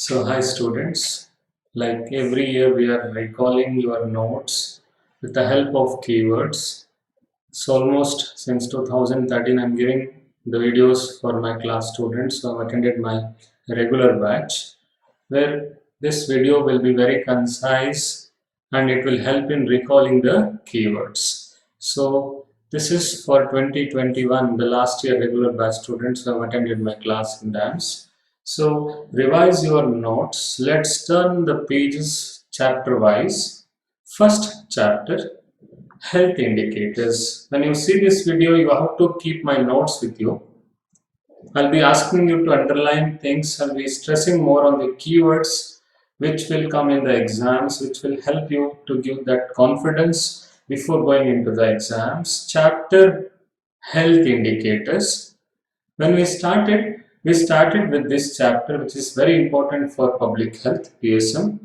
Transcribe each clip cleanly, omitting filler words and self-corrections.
Hi students, like every year we are recalling your notes with the help of keywords. So almost since 2013 I'm giving the videos for my class students who have attended my regular batch, where this video will be very concise and it will help in recalling the keywords. So this is for 2021, the last year regular batch students who have attended my class in dance. So revise your notes. Let's turn the pages chapter wise. First chapter, health indicators. When you see this video, you have to keep my notes with you. I'll be asking you to underline things. I'll be stressing more on the keywords which will come in the exams, which will help you to give that confidence before going into the exams. Chapter health indicators. When we started with this chapter, which is very important for public health, PSM.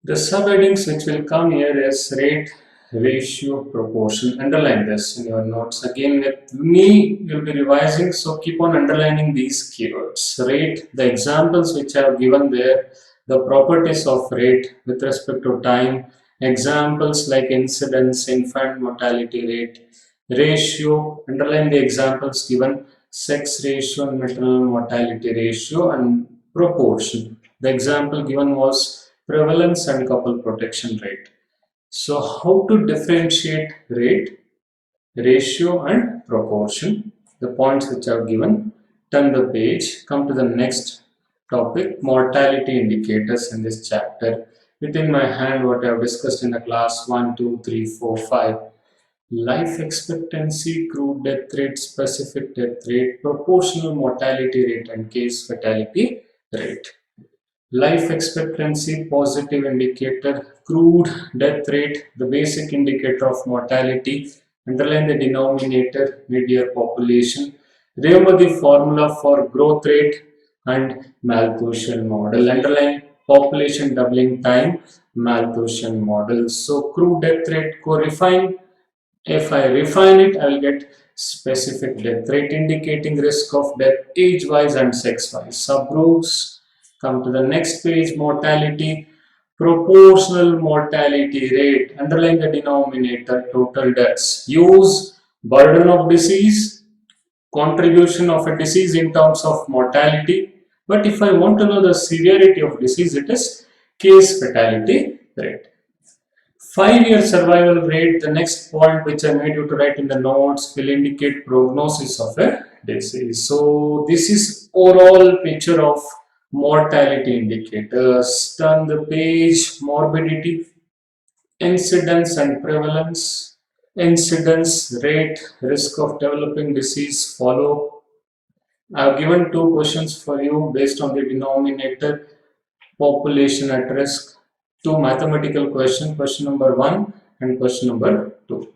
The subheadings which will come here is rate, ratio, proportion. Underline this in your notes. Again, with me, you'll be revising, so keep on underlining these keywords. Rate, the examples which I have given there, the properties of rate with respect to time, examples like incidence, infant mortality rate, ratio, underline the examples given, sex ratio, maternal mortality ratio, and proportion. The example given was prevalence and couple protection rate. So how to differentiate rate, ratio and proportion, the points which are given. Turn the page, come to the next topic, mortality indicators in this chapter. Within my hand what I have discussed in the class 1, 2, 3, 4, 5. Life expectancy, crude death rate, specific death rate, proportional mortality rate and case fatality rate. Life expectancy, positive indicator, crude death rate, the basic indicator of mortality. Underline the denominator, mid-year population. Remember the formula for growth rate and Malthusian model. Underline population doubling time, Malthusian model. So crude death rate, co-refine. If I refine it, I will get specific death rate indicating risk of death age-wise and sex-wise. Subgroups. Come to the next page, mortality, proportional mortality rate. Underline the denominator, total deaths. Use burden of disease, contribution of a disease in terms of mortality. But if I want to know the severity of disease, it is case fatality rate. 5-year survival rate, the next point which I made you to write in the notes, will indicate prognosis of a disease. So this is overall picture of mortality indicators. Turn the page, morbidity, incidence and prevalence, incidence rate, risk of developing disease, follow. I have given two questions for you based on the denominator, population at risk. Two mathematical questions, question number 1 and question number 2.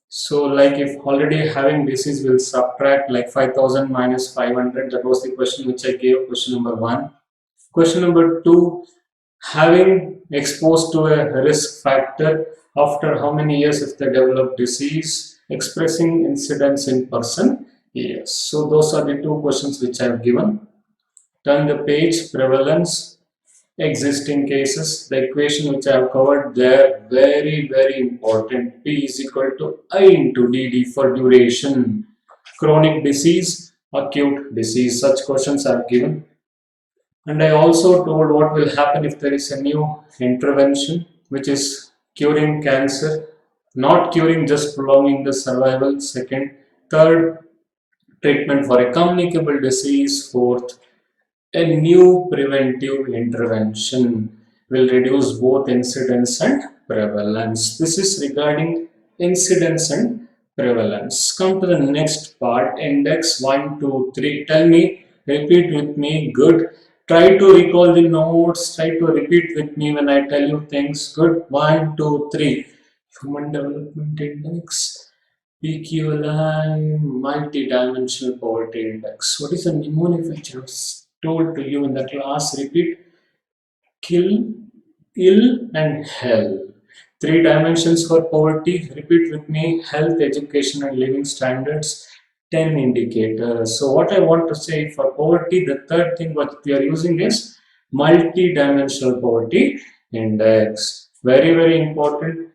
So like if already having disease, will subtract like 5000 minus 500. That was the question which I gave, question number 1. Question number 2, having exposed to a risk factor after how many years if they develop disease, expressing incidence in person years. So those are the two questions which I have given. Turn the page, prevalence, existing cases, the equation which I have covered there, very important. P is equal to I into dd for duration. Chronic disease, acute disease, such questions are given. And I also told what will happen if there is a new intervention which is curing cancer, not curing, just prolonging the survival. Second, third, treatment for a communicable disease. Fourth, a new preventive intervention will reduce both incidence and prevalence. This is regarding incidence and prevalence. Come to the next part, index 1, 2, 3. Tell me, repeat with me. Good. Try to recall the notes. Try to repeat with me when I tell you things. Good. 1, 2, 3. Human Development Index. PQLI, multi-dimensional poverty index. What is the mnemonic which I have told to you in the class? Repeat: kill, ill, and hell. Three dimensions for poverty. Repeat with me: health, education, and living standards. 10 indicators. So what I want to say for poverty, the third thing what we are using is multi-dimensional poverty index. Very, very important.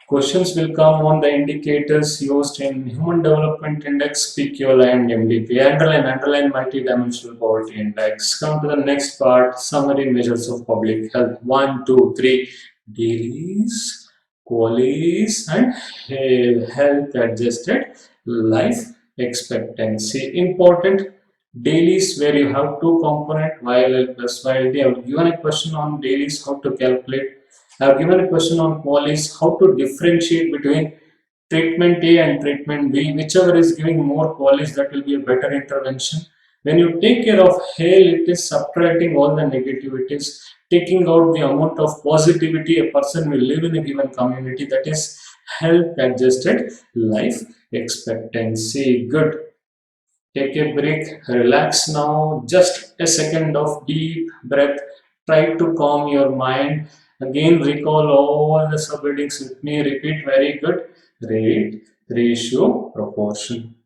Questions will come on the indicators used in Human Development Index, PQI and MDP. Underline multi-dimensional poverty index. Come to the next part, summary measures of public health. One, two, three. Dailies, qualities, and health adjusted life expectancy. Important dailies where you have two component while plus validity. I have given a question on dailies how to calculate. I have given a question on qualities how to differentiate between treatment A and treatment B. Whichever is giving more qualities, that will be a better intervention. When you take care of health, it is subtracting all the negativities, taking out the amount of positivity a person will live in a given community. That is health adjusted life expectancy. Good. Take a break, relax now. Just a second of deep breath. Try to calm your mind. Again, recall all the subheadings with me. Repeat very good. Rate, ratio, proportion.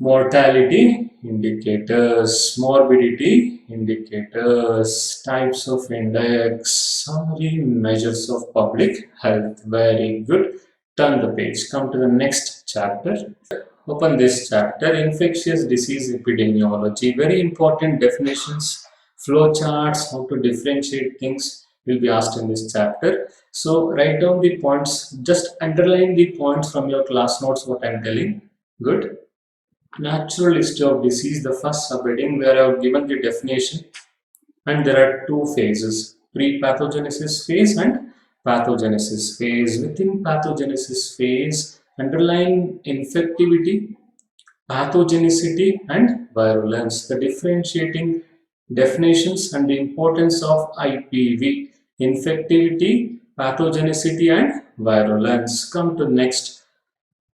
Mortality indicators, morbidity indicators, types of index, summary measures of public health. Very good. Turn the page. Come to the next chapter. Open this chapter, infectious disease epidemiology. Very important definitions, flowcharts, how to differentiate things will be asked in this chapter. So write down the points, just underline the points from your class notes what I am telling. Good. Natural history of disease, the first subheading where I have given the definition, and there are two phases, pre-pathogenesis phase and pathogenesis phase. Within pathogenesis phase, underline infectivity, pathogenicity and virulence, the differentiating definitions and the importance of IPV, infectivity, pathogenicity and virulence. Come to next,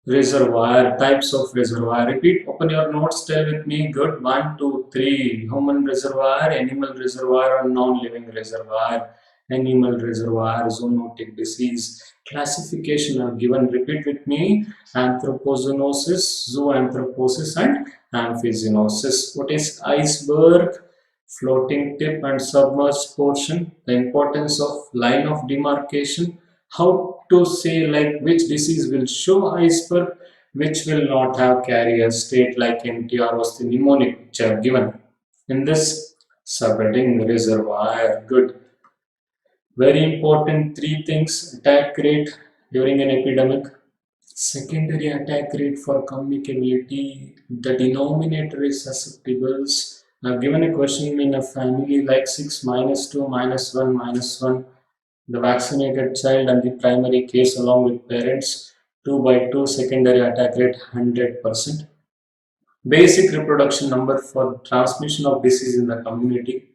reservoir, types of reservoir. Repeat, open your notes, tell with me. Good. One, two, three. Human reservoir, animal reservoir, or non-living reservoir. Animal reservoir, zoonotic disease. Classification are given. Repeat with me. Anthropozoonosis, zoanthroposis, and amphizoonosis. What is iceberg? Floating tip and submerged portion. The importance of line of demarcation, how to say like which disease will show iceberg, which will not have carrier state like MTR was the mnemonic which I have given in this subheading reservoir. Good. Very important three things, attack rate during an epidemic, secondary attack rate for communicability, the denominator is susceptibles. I've given a question in a family like 6 minus 2 minus 1 minus 1, the vaccinated child and the primary case along with parents, 2 by 2, secondary attack rate 100%. Basic reproduction number for transmission of disease in the community,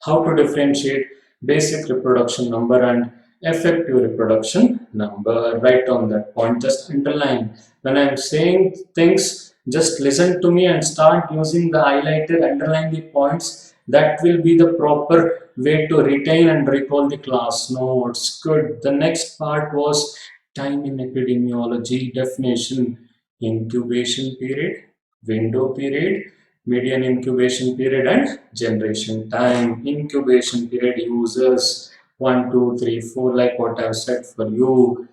how to differentiate basic reproduction number and effective reproduction number. Write on that point, just underline. When I'm saying things, just listen to me and start using the highlighter, underline the points. That will be the proper way to retain and recall the class notes. Good. The next part was time in epidemiology definition, incubation period, window period, median incubation period, and generation time. Incubation period uses 1, 2, 3, 4, like what I've said for you.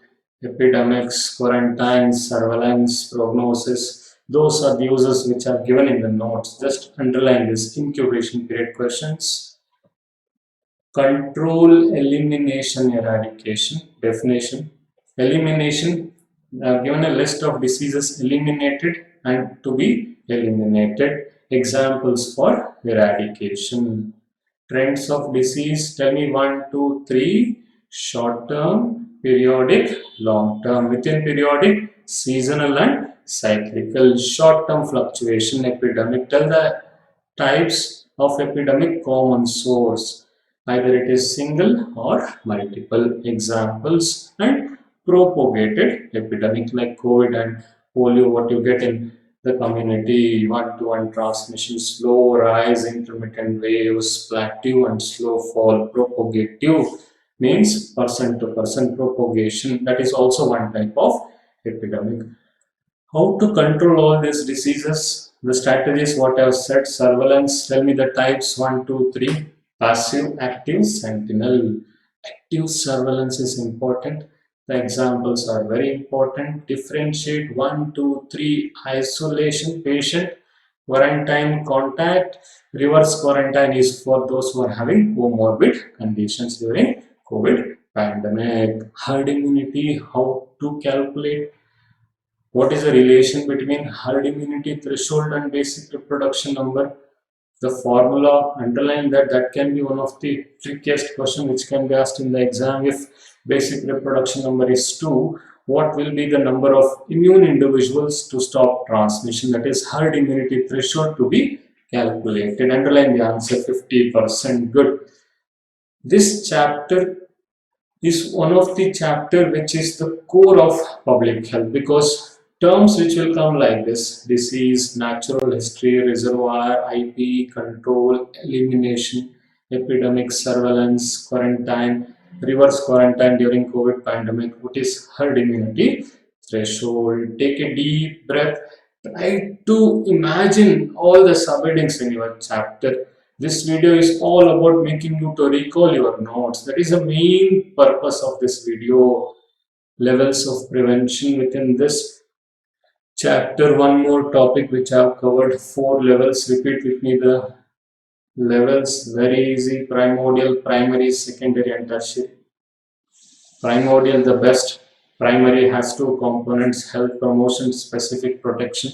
Epidemics, quarantines, surveillance, prognosis. Those are the uses which are given in the notes. Just underline this incubation period questions. Control, elimination, eradication. Definition. Elimination, given a list of diseases eliminated and to be eliminated. Examples for eradication. Trends of disease, tell me 1, 2, 3. Short term, periodic, long term. Within periodic, seasonal and cyclical. Short term fluctuation, epidemic. Tell the types of epidemic, common source. Either it is single or multiple. Examples, and propagated epidemic like COVID and polio, what you get in the community, one-to-one transmission, slow rise, intermittent waves, plateau and slow fall. Propagative means person-to-person propagation. That is also one type of epidemic. How to control all these diseases? The strategies what I have said, surveillance, tell me the types 1, 2, 3. Passive, active, sentinel. Active surveillance is important. The examples are very important. Differentiate 1, 2, 3. Isolation, patient, quarantine, contact. Reverse quarantine is for those who are having comorbid conditions during COVID pandemic. Herd immunity, how to calculate. What is the relation between herd immunity threshold and basic reproduction number? The formula underline that can be one of the trickiest question which can be asked in the exam. If basic reproduction number is 2, what will be the number of immune individuals to stop transmission? That is herd immunity threshold to be calculated. Underline the answer, 50%. Good. This chapter is one of the chapter which is the core of public health, because terms which will come like this: disease, natural history, reservoir, IP, control, elimination, epidemic, surveillance, quarantine, reverse quarantine during COVID pandemic, what is herd immunity threshold. Take a deep breath, try to imagine all the subheadings in your chapter. This video is all about making you to recall your notes. That is the main purpose of this video. Levels of prevention within this chapter. One more topic which I have covered, 4 levels. Repeat with me the levels. Very easy. Primordial, primary, secondary, and tertiary. Primordial, the best. Primary has 2 components: health promotion, specific protection.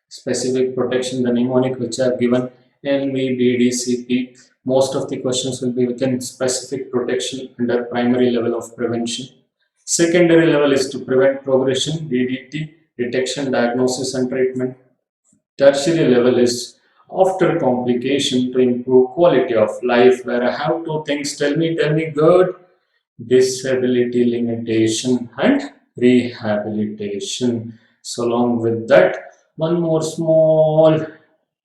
Specific protection, the mnemonic which I have given, NVBDCP. Most of the questions will be within specific protection under primary level of prevention. Secondary level is to prevent progression, DDT, detection, diagnosis, and treatment. Tertiary level is after complication to improve quality of life, where I have 2 things. Tell me good. Disability limitation and rehabilitation. So along with that, one more small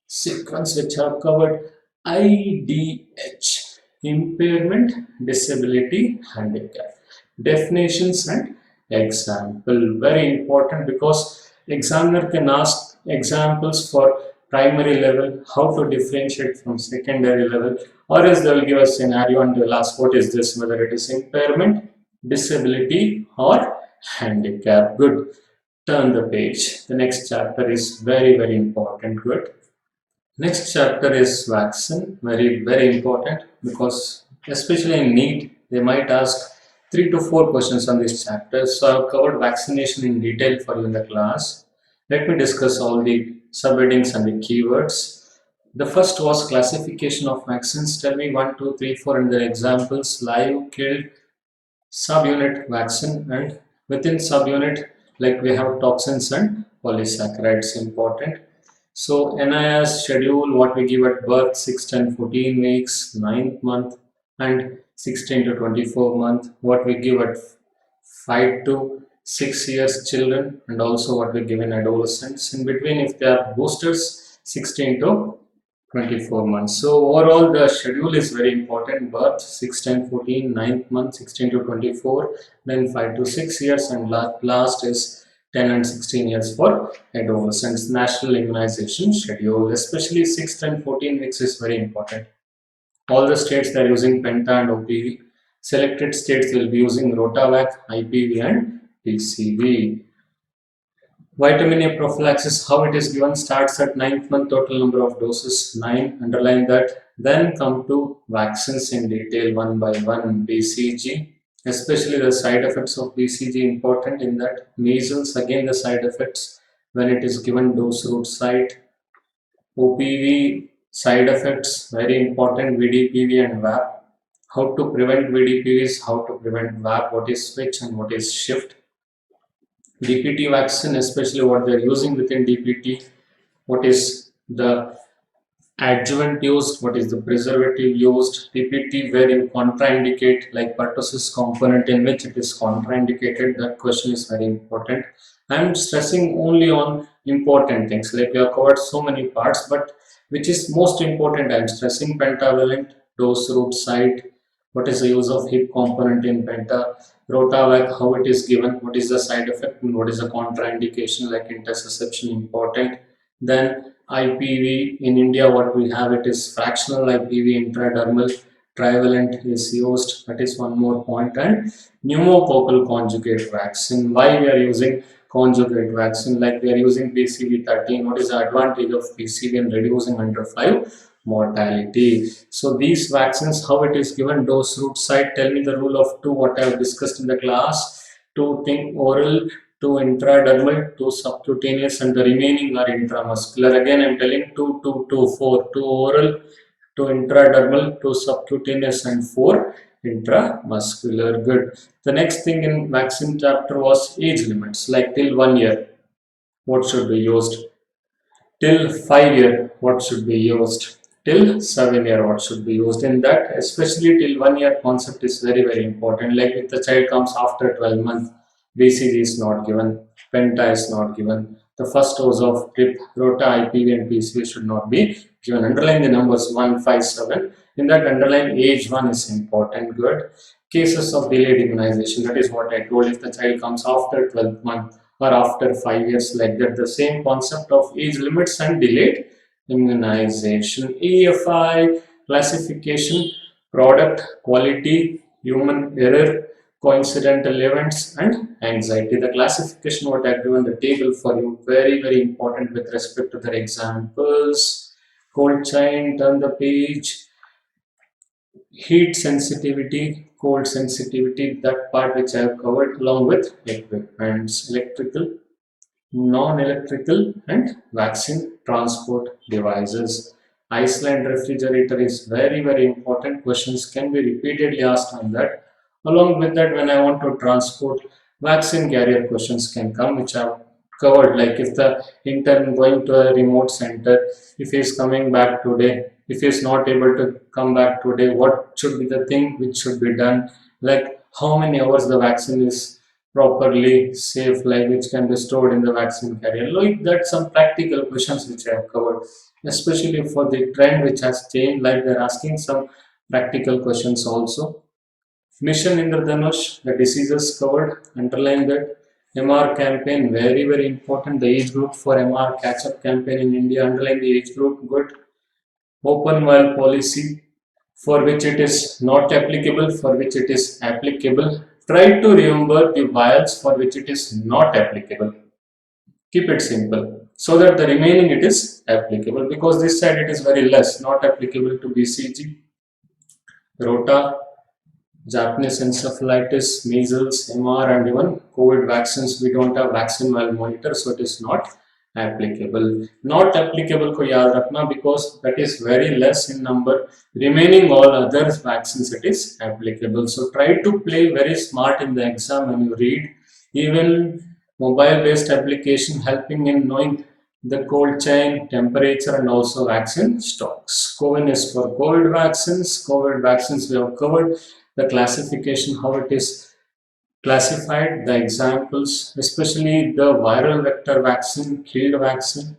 sequence which I have covered: IDH, impairment, disability, handicap. Definitions and example. Very important, because examiner can ask examples for primary level, how to differentiate from secondary level, or else they will give a scenario and they will ask what is this, whether it is impairment, disability, or handicap. Good. Turn the page. The next chapter is very important. Good. Next chapter is vaccine. Very important, because especially in NEET they might ask 3 to 4 questions on this chapter. So I've covered vaccination in detail for you in the class. Let me discuss all the subheadings and the keywords. The first was classification of vaccines. Tell me 1, 2, 3, 4 and their examples: live, killed, subunit, vaccine, and within subunit, like we have toxins and polysaccharides. Important. So NIS schedule, what we give at birth: 6, 10, 14 weeks, 9th month, and 16 to 24 month. What we give at 5 to 6 years children, and also what we give in adolescents. In between, if they are boosters, 16 to 24 months. So overall the schedule is very important: birth 6, 10, 14, 9th month, 16 to 24, then 5 to 6 years, and last is 10 and 16 years for adolescents. National immunization schedule, especially 6, 10, 14 weeks is very important. All the states they are using Penta and OPV. Selected states will be using Rotavac, IPV, and PCV. Vitamin A prophylaxis, how it is given: starts at 9th month, total number of doses 9, underline that. Then come to vaccines in detail one by one. BCG, especially the side effects of BCG important in that. Measles, again the side effects when it is given dose route site. OPV side effects very important: VDPV and VAP. How to prevent VDPVs, how to prevent VAP, what is switch and what is shift. DPT vaccine, especially what they are using within DPT, what is the adjuvant used, what is the preservative used. DPT where you contraindicate, like pertussis component in which it is contraindicated, that question is very important. I am stressing only on important things, like we have covered so many parts, but which is most important I am stressing: pentavalent, dose route site, what is the use of hip component in Penta, Rotavac, how it is given, what is the side effect and what is the contraindication, like intersusception important. Then IPV in India, what we have it is fractional IPV, intradermal trivalent is used. That is one more point. And pneumococcal conjugate vaccine. Why we are using conjugate vaccine? Like we are using PCV13. What is the advantage of PCV in reducing under 5 mortality? So these vaccines, how it is given, dose, route, site. Tell me the rule of two. What I have discussed in the class. Two thing oral, two intradermal, two subcutaneous, and the remaining are intramuscular. Again, I'm telling two, two, two, four, two oral, two intradermal, two subcutaneous, and four intramuscular. Good. The next thing in vaccine chapter was age limits, like till 1 year, what should be used? Till 5 year, what should be used? Till 7 year, what should be used? In that, especially till 1 year concept is very, very important. Like if the child comes after 12 months, BCG is not given, Penta is not given. The first dose of PRIP, Rota, IPV, and PCV should not be given. Underline the numbers 157. In that, underline age 1 is important. Good. Cases of delayed immunization, that is what I told. If the child comes after 12 months, or after 5 years, like that, the same concept of age limits and delayed immunization. EFI classification: product, quality, human error, coincidental events, and anxiety. The classification what I've given the table for you, very, very important with respect to the examples. Cold chain, turn the page. Heat sensitivity, cold sensitivity, that part which I have covered along with equipments, electrical, non-electrical, and vaccine transport devices. Iceland refrigerator is very, very important. Questions can be repeatedly asked on that. Along with that, when I want to transport vaccine carrier, questions can come, which I've covered. Like if the intern going to a remote center, if he is coming back today, if he is not able to come back today, what should be the thing which should be done? Like how many hours the vaccine is properly safe, like which can be stored in the vaccine carrier. Like that, some practical questions which I have covered, especially for the trend which has changed, like they're asking some practical questions also. Mission Indradhanush, the diseases covered, underline that. MR campaign, very, very important. The age group for MR catch-up campaign in India, underline the age group, good. Open vial policy, for which it is not applicable, for which it is applicable. Try to remember the vials for which it is not applicable. Keep it simple so that the remaining it is applicable, because this side it is very less, not applicable to BCG, Rota, Japanese encephalitis, measles, MR, and even COVID vaccines. We don't have vaccine well monitor, so it is not applicable. Not applicable ko yaad rakhna, because that is very less in number. Remaining all other vaccines it is applicable. So try to play very smart in the exam when you read. Even mobile based application helping in knowing the cold chain, temperature, and also vaccine stocks. COVID is for COVID vaccines. COVID vaccines we have covered. The classification, how it is classified, the examples, especially the viral vector vaccine, killed vaccine,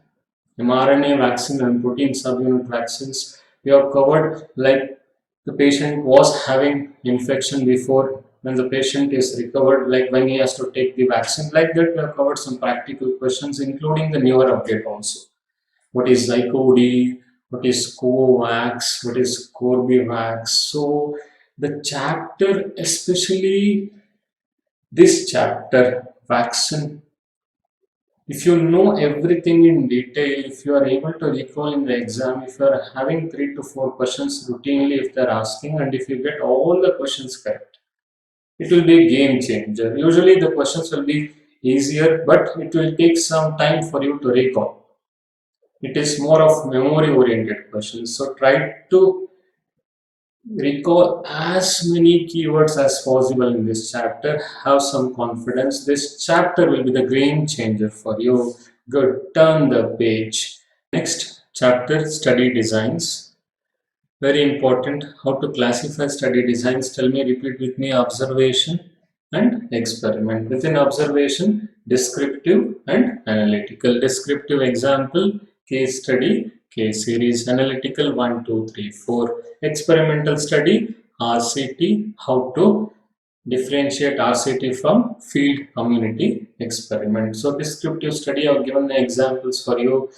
mRNA vaccine, and protein subunit vaccines. We have covered, like the patient was having infection before, when the patient is recovered, like when he has to take the vaccine. Like that, we have covered some practical questions, including the newer update also. What is Zycode, what is Covax, what is Corbevax. So the chapter, especially this chapter, vaccine, if you know everything in detail, if you are able to recall in the exam, if you are having 3 to 4 questions routinely, if they're asking, and if you get all the questions correct, it will be a game changer. Usually the questions will be easier, but it will take some time for you to recall. It is more of memory oriented questions. So try to recall as many keywords as possible in this chapter. Have some confidence. This chapter will be the game changer for you. Good. Turn the page. Next chapter, study designs. Very important. How to classify study designs. Tell me, repeat with me: observation and experiment. Within observation, descriptive and analytical. Descriptive example, case study, case series. Analytical 1, 2, 3, 4. Experimental study, RCT. How to differentiate RCT from field community experiment. So descriptive study, I've given the examples for you.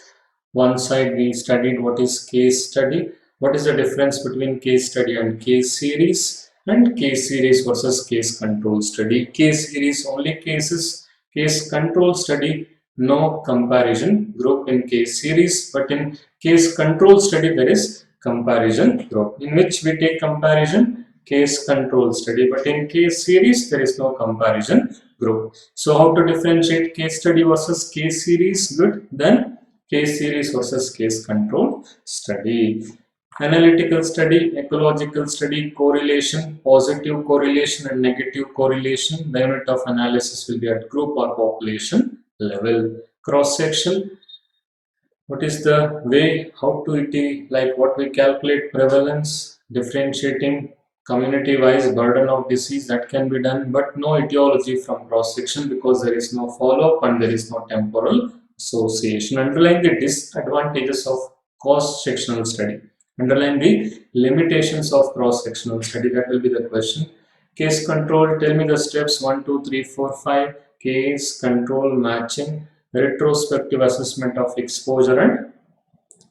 One side we studied what is case study, what is the difference between case study and case series, and case series versus case control study. Case series only cases, case control study no comparison group in case series, but in case control study there is comparison group. In which we take comparison? Case control study, but in case series there is no comparison group. So how to differentiate case study versus case series? Good. Then case series versus case control study. Analytical study, ecological study, correlation, positive correlation and negative correlation. The unit of analysis will be at group or population level. Cross section, what is the way how to it like what we calculate prevalence, differentiating community wise burden of disease, that can be done, but no etiology from cross section because there is no follow up and there is no temporal association. Underline the disadvantages of cross sectional study, underline the limitations of cross sectional study, that will be the question. Case control, tell me the steps 1, 2, 3, 4, 5. Case control matching, retrospective assessment of exposure and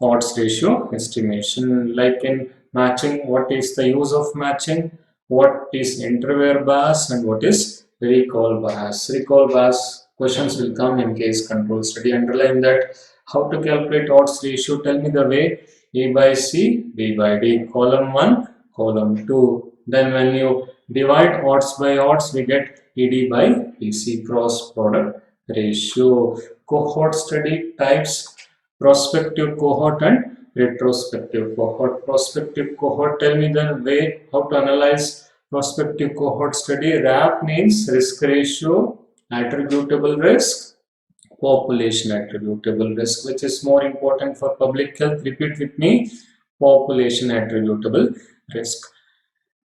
odds ratio estimation. Like in matching, what is the use of matching, what is interwear bias, and what is recall bias. Recall bias questions will come in case control study. Underline that. How to calculate odds ratio, tell me the way. A by C, B by D, column 1, column 2. Then when you divide odds by odds, we get ED by PC, cross product ratio. Cohort study types, prospective cohort and retrospective cohort. Prospective cohort, tell me the way how to analyze prospective cohort study. RAP means risk ratio, attributable risk, population attributable risk. Which is more important for public health? Repeat with me. Population attributable risk.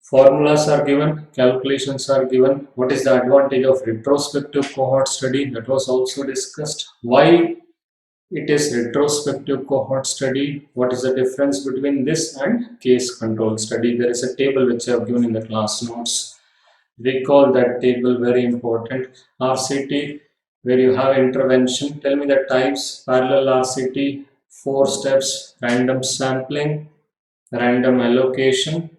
Formulas are given, calculations are given. What is the advantage of retrospective cohort study? That was also discussed. Why it is retrospective cohort study? What is the difference between this and case control study? There is a table which I have given in the class notes. Recall that table, very important. RCT, where you have intervention. Tell me the types. Parallel RCT, 4 steps. Random sampling, random allocation,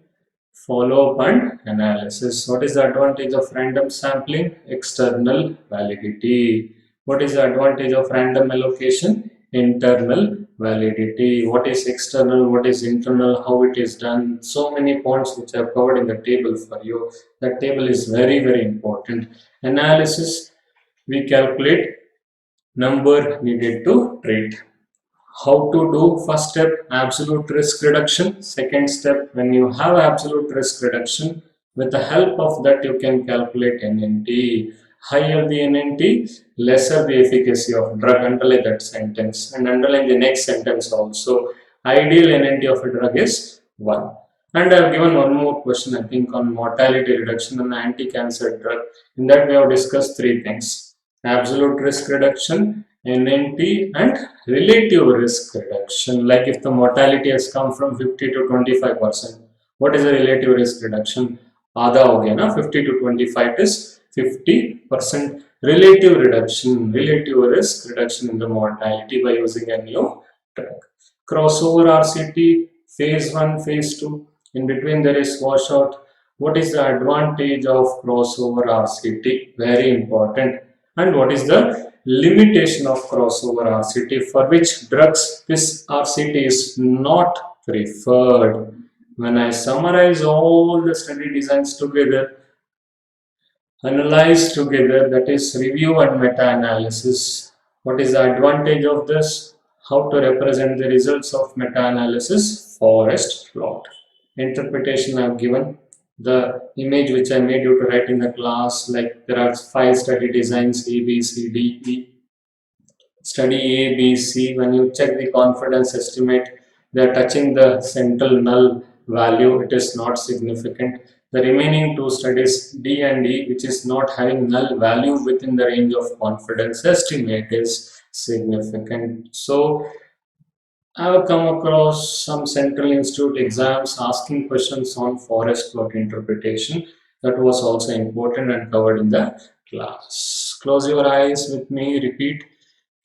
follow-up and analysis. What is the advantage of random sampling? External validity. What is the advantage of random allocation? Internal validity. What is external? What is internal? How it is done? So many points which I have covered in the table for you. That table is very, very important. Analysis, we calculate number needed to treat. How to do? First step, absolute risk reduction. Second step, when you have absolute risk reduction, with the help of that you can calculate NNT. Higher the NNT, lesser the efficacy of drug. Underline that sentence and underline the next sentence also. Ideal NNT of a drug is 1. And I have given one more question, I think, on mortality reduction and anti-cancer drug. In that we have discussed three things: absolute risk reduction, NNT, and relative risk reduction. Like if the mortality has come from 50 to 25%, what is the relative risk reduction? आधा हो गया ना, 50 to 25 is 50% relative reduction, relative risk reduction in the mortality by using a new drug. Crossover RCT, phase 1, phase 2. In between there is washout. What is the advantage of crossover RCT? Very important. And what is the limitation of crossover RCT, for which drugs this RCT is not preferred? When I summarize all the study designs together, analyze together, that is review and meta-analysis. What is the advantage of this? How to represent the results of meta-analysis? Forest plot. Interpretation I have given. The image which I made you to write in the class, like there are 5 study designs: A, B, C, D, E. Study A, B, C, when you check the confidence estimate, they are touching the central null value, it is not significant. The remaining 2 studies, D and E, which is not having null value within the range of confidence estimate, is significant. So I have come across some Central Institute exams asking questions on forest plot interpretation. That was also important and covered in the class. Close your eyes with me, repeat.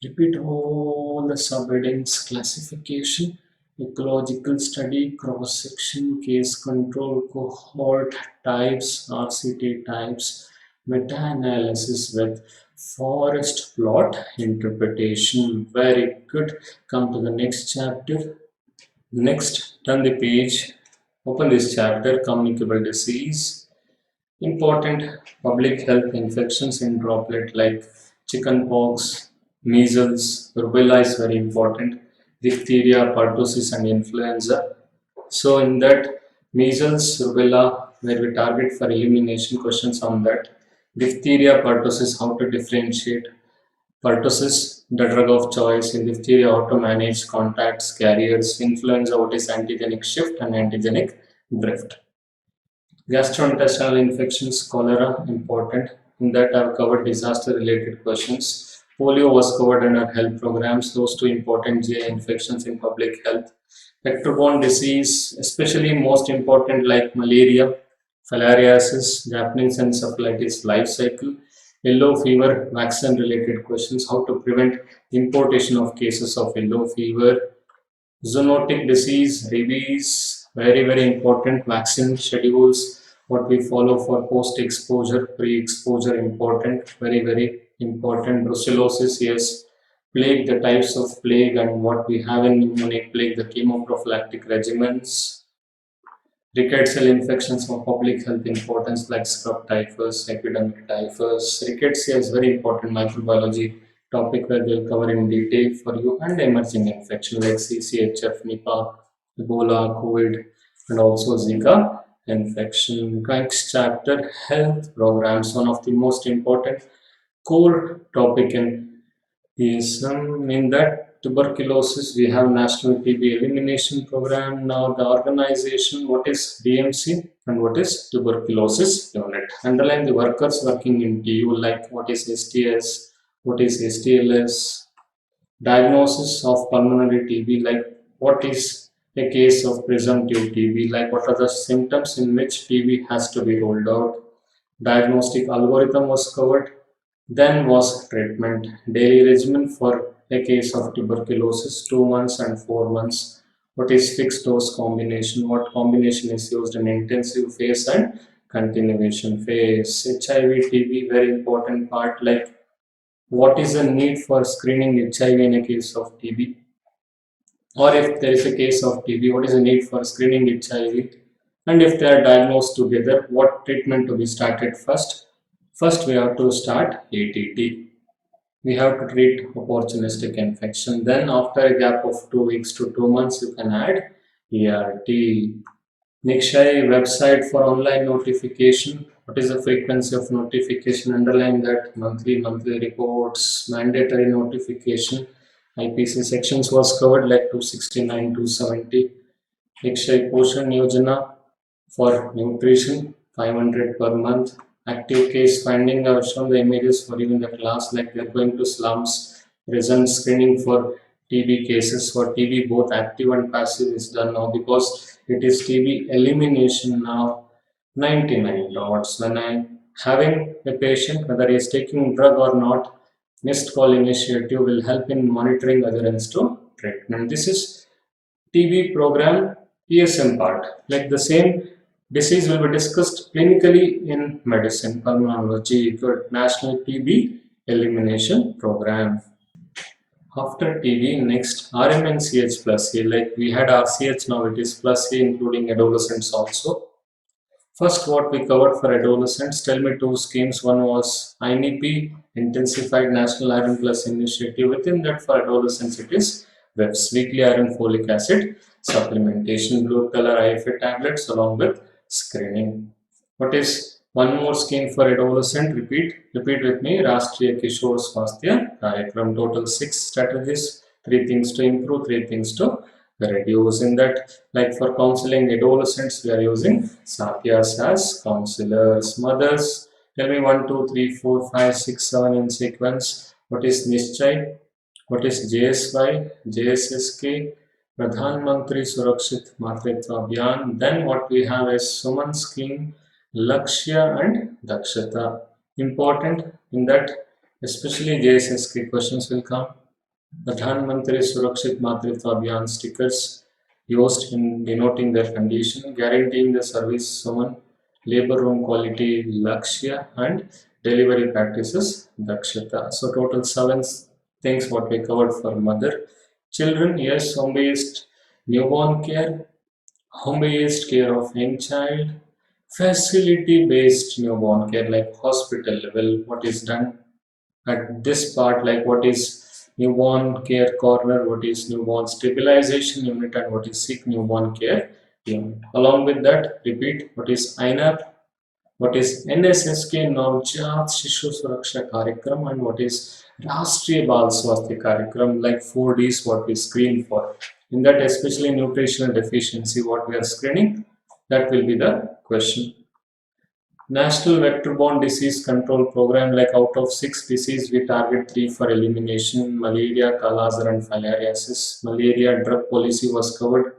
Repeat all the subheadings: classification, ecological study, cross section, case control, cohort types, RCT types, meta analysis with forest plot interpretation. Very good. Come to the next chapter. Next, turn the page. Open this chapter: Communicable Disease. Important public health infections in droplet like chickenpox, measles, rubella is very important, diphtheria, pertussis, and influenza. So, in that measles, rubella, where we target for elimination questions on that. Diphtheria, pertussis, how to differentiate. Pertussis, the drug of choice. In diphtheria, how to manage contacts, carriers. Influenza, what is antigenic shift and antigenic drift. Gastrointestinal infections, cholera, important. In that, I've covered disaster related questions. Polio was covered under health programs, those two important GI infections in public health. Vector-borne disease, especially most important like malaria, filariasis, Japanese encephalitis life cycle, yellow fever, vaccine related questions, how to prevent importation of cases of yellow fever, zoonotic disease, rabies, very, very important. Vaccine schedules, what we follow for post exposure, pre exposure, important, very, very important. Brucellosis, yes. Plague, the types of plague and what we have in pneumonic plague, the chemoprophylactic regimens. Rickettsial infections of public health importance like scrub typhus, epidemic typhus. Rickettsia is very important microbiology topic where we'll cover in detail for you, and emerging infection like CCHF, Nipah, Ebola, COVID, and also Zika infection. Next chapter: health programs. One of the most important core topic is in that tuberculosis, we have National TB Elimination Program. Now, the organization, what is DMC and what is tuberculosis unit? Underline the workers working in TU, like what is STS, what is STLS, diagnosis of pulmonary TB, like what is a case of presumptive TB, like what are the symptoms in which TB has to be rolled out. Diagnostic algorithm was covered. Then was treatment. Daily regimen for a case of tuberculosis: 2 months and 4 months. What is fixed dose combination? What combination is used in intensive phase and continuation phase? HIV, TB, very important part. Like what is the need for screening HIV in a case of TB? Or if there is a case of TB, what is the need for screening HIV? And if they are diagnosed together, what treatment to be started first? First, we have to start ATT. We have to treat opportunistic infection. Then, after a gap of 2 weeks to 2 months, you can add ERT. Nikshai website for online notification. What is the frequency of notification? Underline that monthly reports, mandatory notification. IPC sections was covered like 269, 270. Nikshai Poshan Yojana for nutrition, 500 per month. Active case finding, I have shown the images for you in the class, like they are going to slums. Present screening for TB cases. For TB, both active and passive is done now because it is TB elimination now. 99 dots. When I'm having a patient, whether he is taking drug or not, missed call initiative will help in monitoring adherence to treatment. This is TB program ESM part. Like the same disease will be discussed clinically in medicine, pulmonology, good national TB elimination program. After TB, next RMNCH plus A. Like we had RCH, now it is plus A, including adolescents also. First, what we covered for adolescents, tell me two schemes. One was INEP, Intensified National Iron Plus Initiative. Within that, for adolescents, it is WEPS, Weekly Iron Folic Acid Supplementation, Blue Color IFA tablets, along with screening. What is one more scheme for adolescent? Repeat with me. Rashtriya Kishore Swasthya कार्यक्रम. Total 6 strategies, 3 things to improve, 3 things to reduce. In that, like for counseling adolescents, we are using Satyas as counselors. Mothers, tell me 1, 2, 3, 4, 5, 6, 7 in sequence. What is Nischay? What is JSY? JSSK? Pradhan Mantri Surakshit Matritva Abhiyan. Then what we have is Suman scheme, Lakshya and Dakshata. Important in that, especially JSSK questions will come. Pradhan Mantri Surakshit Matritva Abhiyan stickers used in denoting their condition, guaranteeing the service woman, labor room quality Lakshya, and delivery practices Dakshata. So total seven things what we covered for mother. Children, yes, home-based newborn care, home-based care of young child, facility-based newborn care like hospital level, what is done at this part, like what is newborn care corner, what is newborn stabilization unit, and what is sick newborn care unit. Along with that, repeat what is INAP, what is NSSK Navjat Shishu Suraksha Karikram, and what is Rashtriya Bal Swasthya Karikram, like 4Ds what we screen for. In that, especially nutritional deficiency, what we are screening, that will be the question. National Vector-Borne Disease Control Program, like out of 6 diseases, we target 3 for elimination: malaria, Kala-Azar, and filariasis. Malaria drug policy was covered: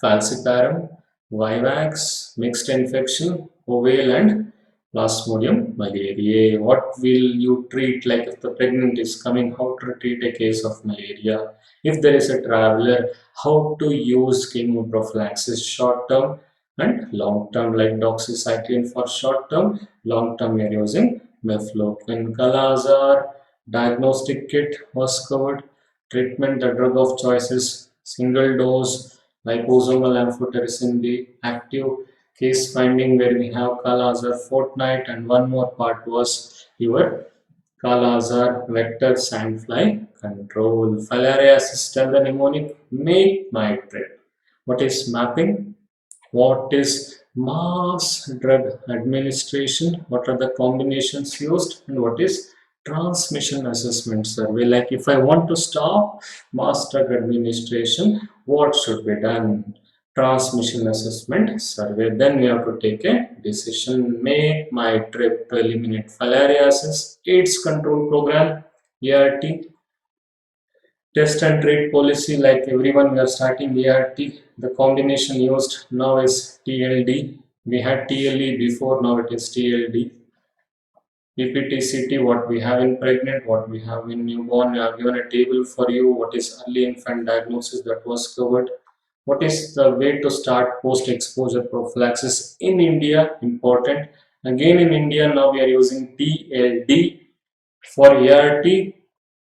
falciparum, Vivax, mixed infection, oval, and Plasmodium malariae. What will you treat, like if the pregnant is coming, how to treat a case of malaria? If there is a traveler, how to use chemoprophylaxis, short term and long term, like doxycycline for short term, long term we are using mefloquine. Kala-Azar diagnostic kit was covered. Treatment, the drug of choice is single dose liposomal amphotericin B. Active case finding, where we have Kala-Azar fortnight, and one more part was your Kala-Azar vector sandfly control. Filariasis, tell the mnemonic, make my trip. What is mapping? What is mass drug administration? What are the combinations used? And what is transmission assessment survey? Like if I want to stop mass drug administration, what should be done? Transmission assessment survey. Then we have to take a decision. Make my trip to eliminate filariasis. AIDS control program, ART. Test and treat policy, like everyone we are starting ART. The combination used now is TLD. We had TLE before, now it is TLD. PPTCT, what we have in pregnant, what we have in newborn. We have given a table for you. What is early infant diagnosis, that was covered. What is the way to start post-exposure prophylaxis in India? Important. Again in India, now we are using TLD for ART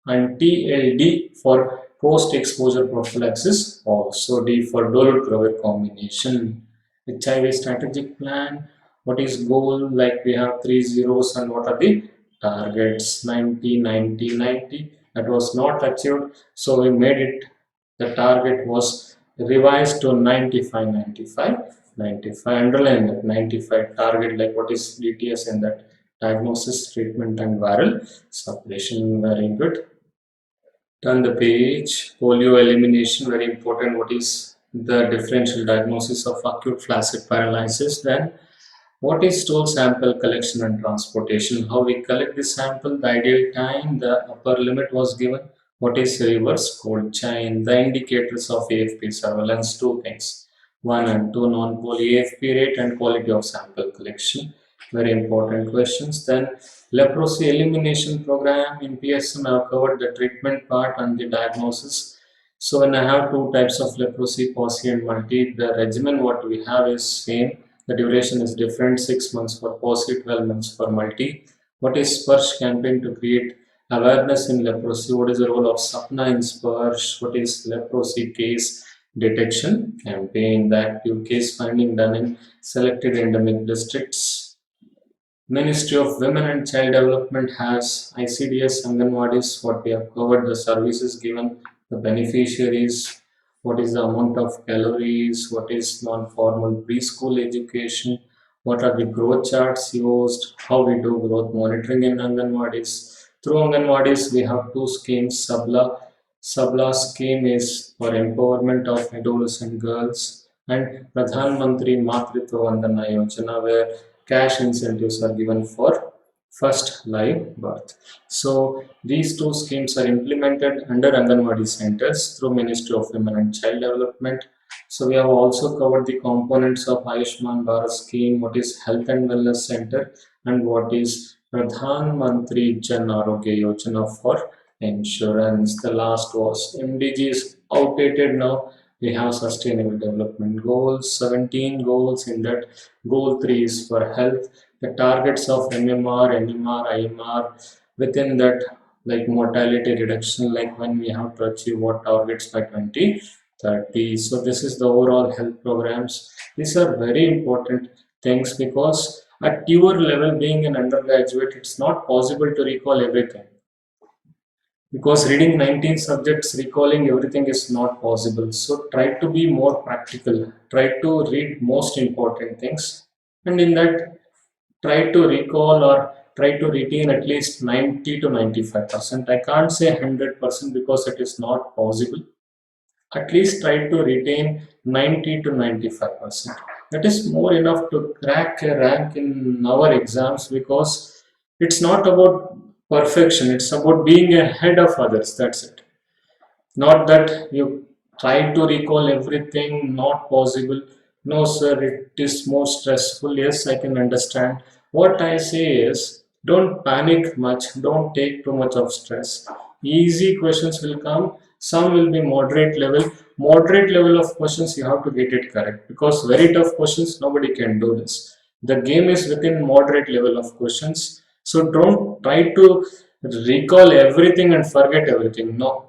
and TLD for post-exposure prophylaxis, also D for dolutegravir combination. HIV strategic plan, what is goal, like we have 3 zeros, and what are the targets? 90, 90, 90. That was not achieved, so we made it, the target was revised to 95, 95, 95. Underline that 95 target, like what is DTS in that: diagnosis, treatment, and viral suppression. Very good. Turn the page. Polio elimination, very important. What is the differential diagnosis of acute flaccid paralysis? Then what is stool sample collection and transportation? How we collect the sample, the ideal time, the upper limit was given. What is reverse cold chain? The indicators of AFP surveillance, two things: 1 and 2, non-poly AFP rate and quality of sample collection. Very important questions. Then leprosy elimination program in PSM, I have covered the treatment part and the diagnosis. So when I have two types of leprosy, posse and multi, the regimen what we have is same. The duration is different: 6 months for posse, 12 months for multi. What is Sparsh campaign to create awareness in leprosy? What is the role of Sapna in Sparsh? What is leprosy case detection campaign? The active case finding done in selected endemic districts. Ministry of Women and Child Development has ICDS, Anganwadis, what we have covered, the services given, the beneficiaries, what is the amount of calories, what is non-formal preschool education, what are the growth charts used, how we do growth monitoring in Anganwadis. Through Anganwadis, we have two schemes. Sabla scheme is for empowerment of adolescent girls, and Pradhan Mantri Matritva Vandana Yojana, where cash incentives are given for first live birth. So these two schemes are implemented under Anganwadi centers through Ministry of Women and Child Development. So we have also covered the components of Ayushman Bharat scheme, what is Health and Wellness Center, and what is Pradhan Mantri Jan Arogya Yojana for insurance. The last was MDG is outdated now. We have sustainable development goals, 17 goals in that. Goal 3 is for health. The targets of MMR, NMR, IMR within that, like mortality reduction, like when we have to achieve what targets by 2030. So this is the overall health programs. These are very important things because at your level, being an undergraduate, it's not possible to recall everything because reading 19 subjects, recalling everything is not possible. So try to be more practical, try to read most important things, and in that try to recall or try to retain at least 90 to 95%. I can't say 100% because it is not possible. At least try to retain 90 to 95%. That is more enough to crack a rank in our exams because it's not about perfection, it's about being ahead of others. That's it. Not that you try to recall everything, not possible. No, sir, it is more stressful. Yes, I can understand. What I say is don't panic much, don't take too much of stress. Easy questions will come, some will be moderate level. Moderate level of questions you have to get it correct because very tough questions nobody can do this. The game is within moderate level of questions. So don't try to recall everything and forget everything. No,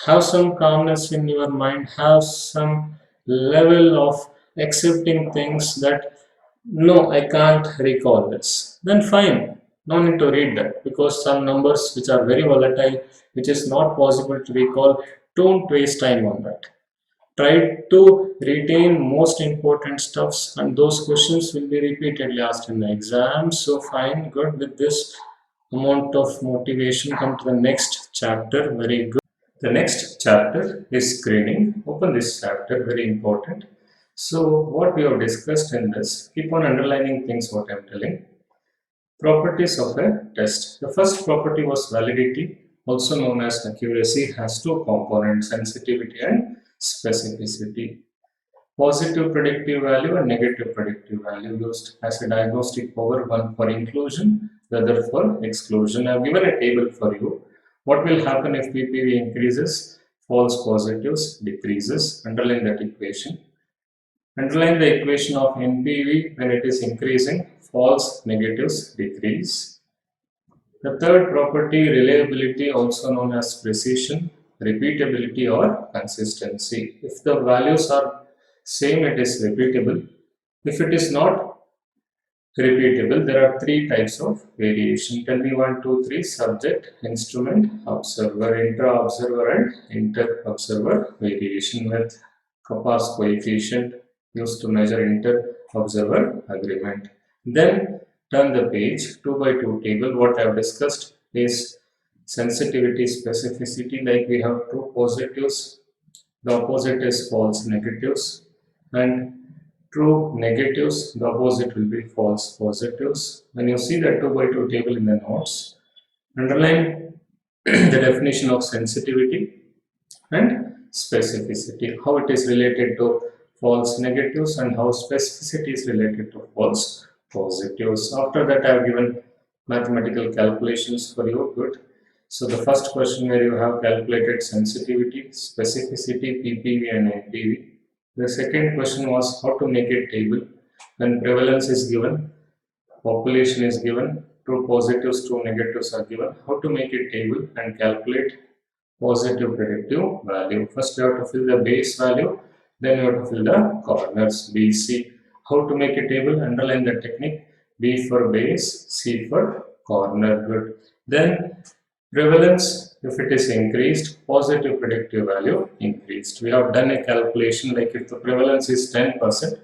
have some calmness in your mind, have some level of accepting things that no, I can't recall this. Then fine, no need to read that because some numbers which are very volatile, which is not possible to recall, don't waste time on that. Try to retain most important stuffs, and those questions will be repeatedly asked in the exam. So fine, good. With this amount of motivation, come to the next chapter. Very good. The next chapter is screening. Open this chapter, very important. So, what we have discussed in this, keep on underlining things what I am telling. Properties of a test. The first property was validity, also known as accuracy, has two components, sensitivity and specificity. Positive predictive value and negative predictive value used as a diagnostic power, one for inclusion, the other for exclusion. I have given a table for you. What will happen if PPV increases? False positives decreases. Underline that equation. Underline the equation of NPV when it is increasing. False negatives decrease. The third property, reliability, also known as precision, repeatability or consistency. If the values are same, it is repeatable. If it is not repeatable, there are three types of variation. Tell me one, two, three. Subject, instrument, observer, intra-observer and inter-observer variation with Kappa's coefficient used to measure inter-observer agreement. Then turn the page, 2 by 2 table. What I have discussed is sensitivity, specificity, like we have true positives, the opposite is false negatives, and true negatives, the opposite will be false positives. When you see the 2 by 2 table in the notes, underline the definition of sensitivity and specificity, how it is related to false negatives and how specificity is related to false positives. After that, I have given mathematical calculations for you. Good. So the first question where you have calculated sensitivity, specificity, PPV and NPV. The second question was how to make a table when prevalence is given, population is given, true positives, true negatives are given. How to make a table and calculate positive predictive value. First you have to fill the base value, then you have to fill the corners B, C. How to make a table? Underline the technique. B for base, C for corner. Good. Then prevalence, if it is increased, positive predictive value increased. We have done a calculation like if the prevalence is 10%,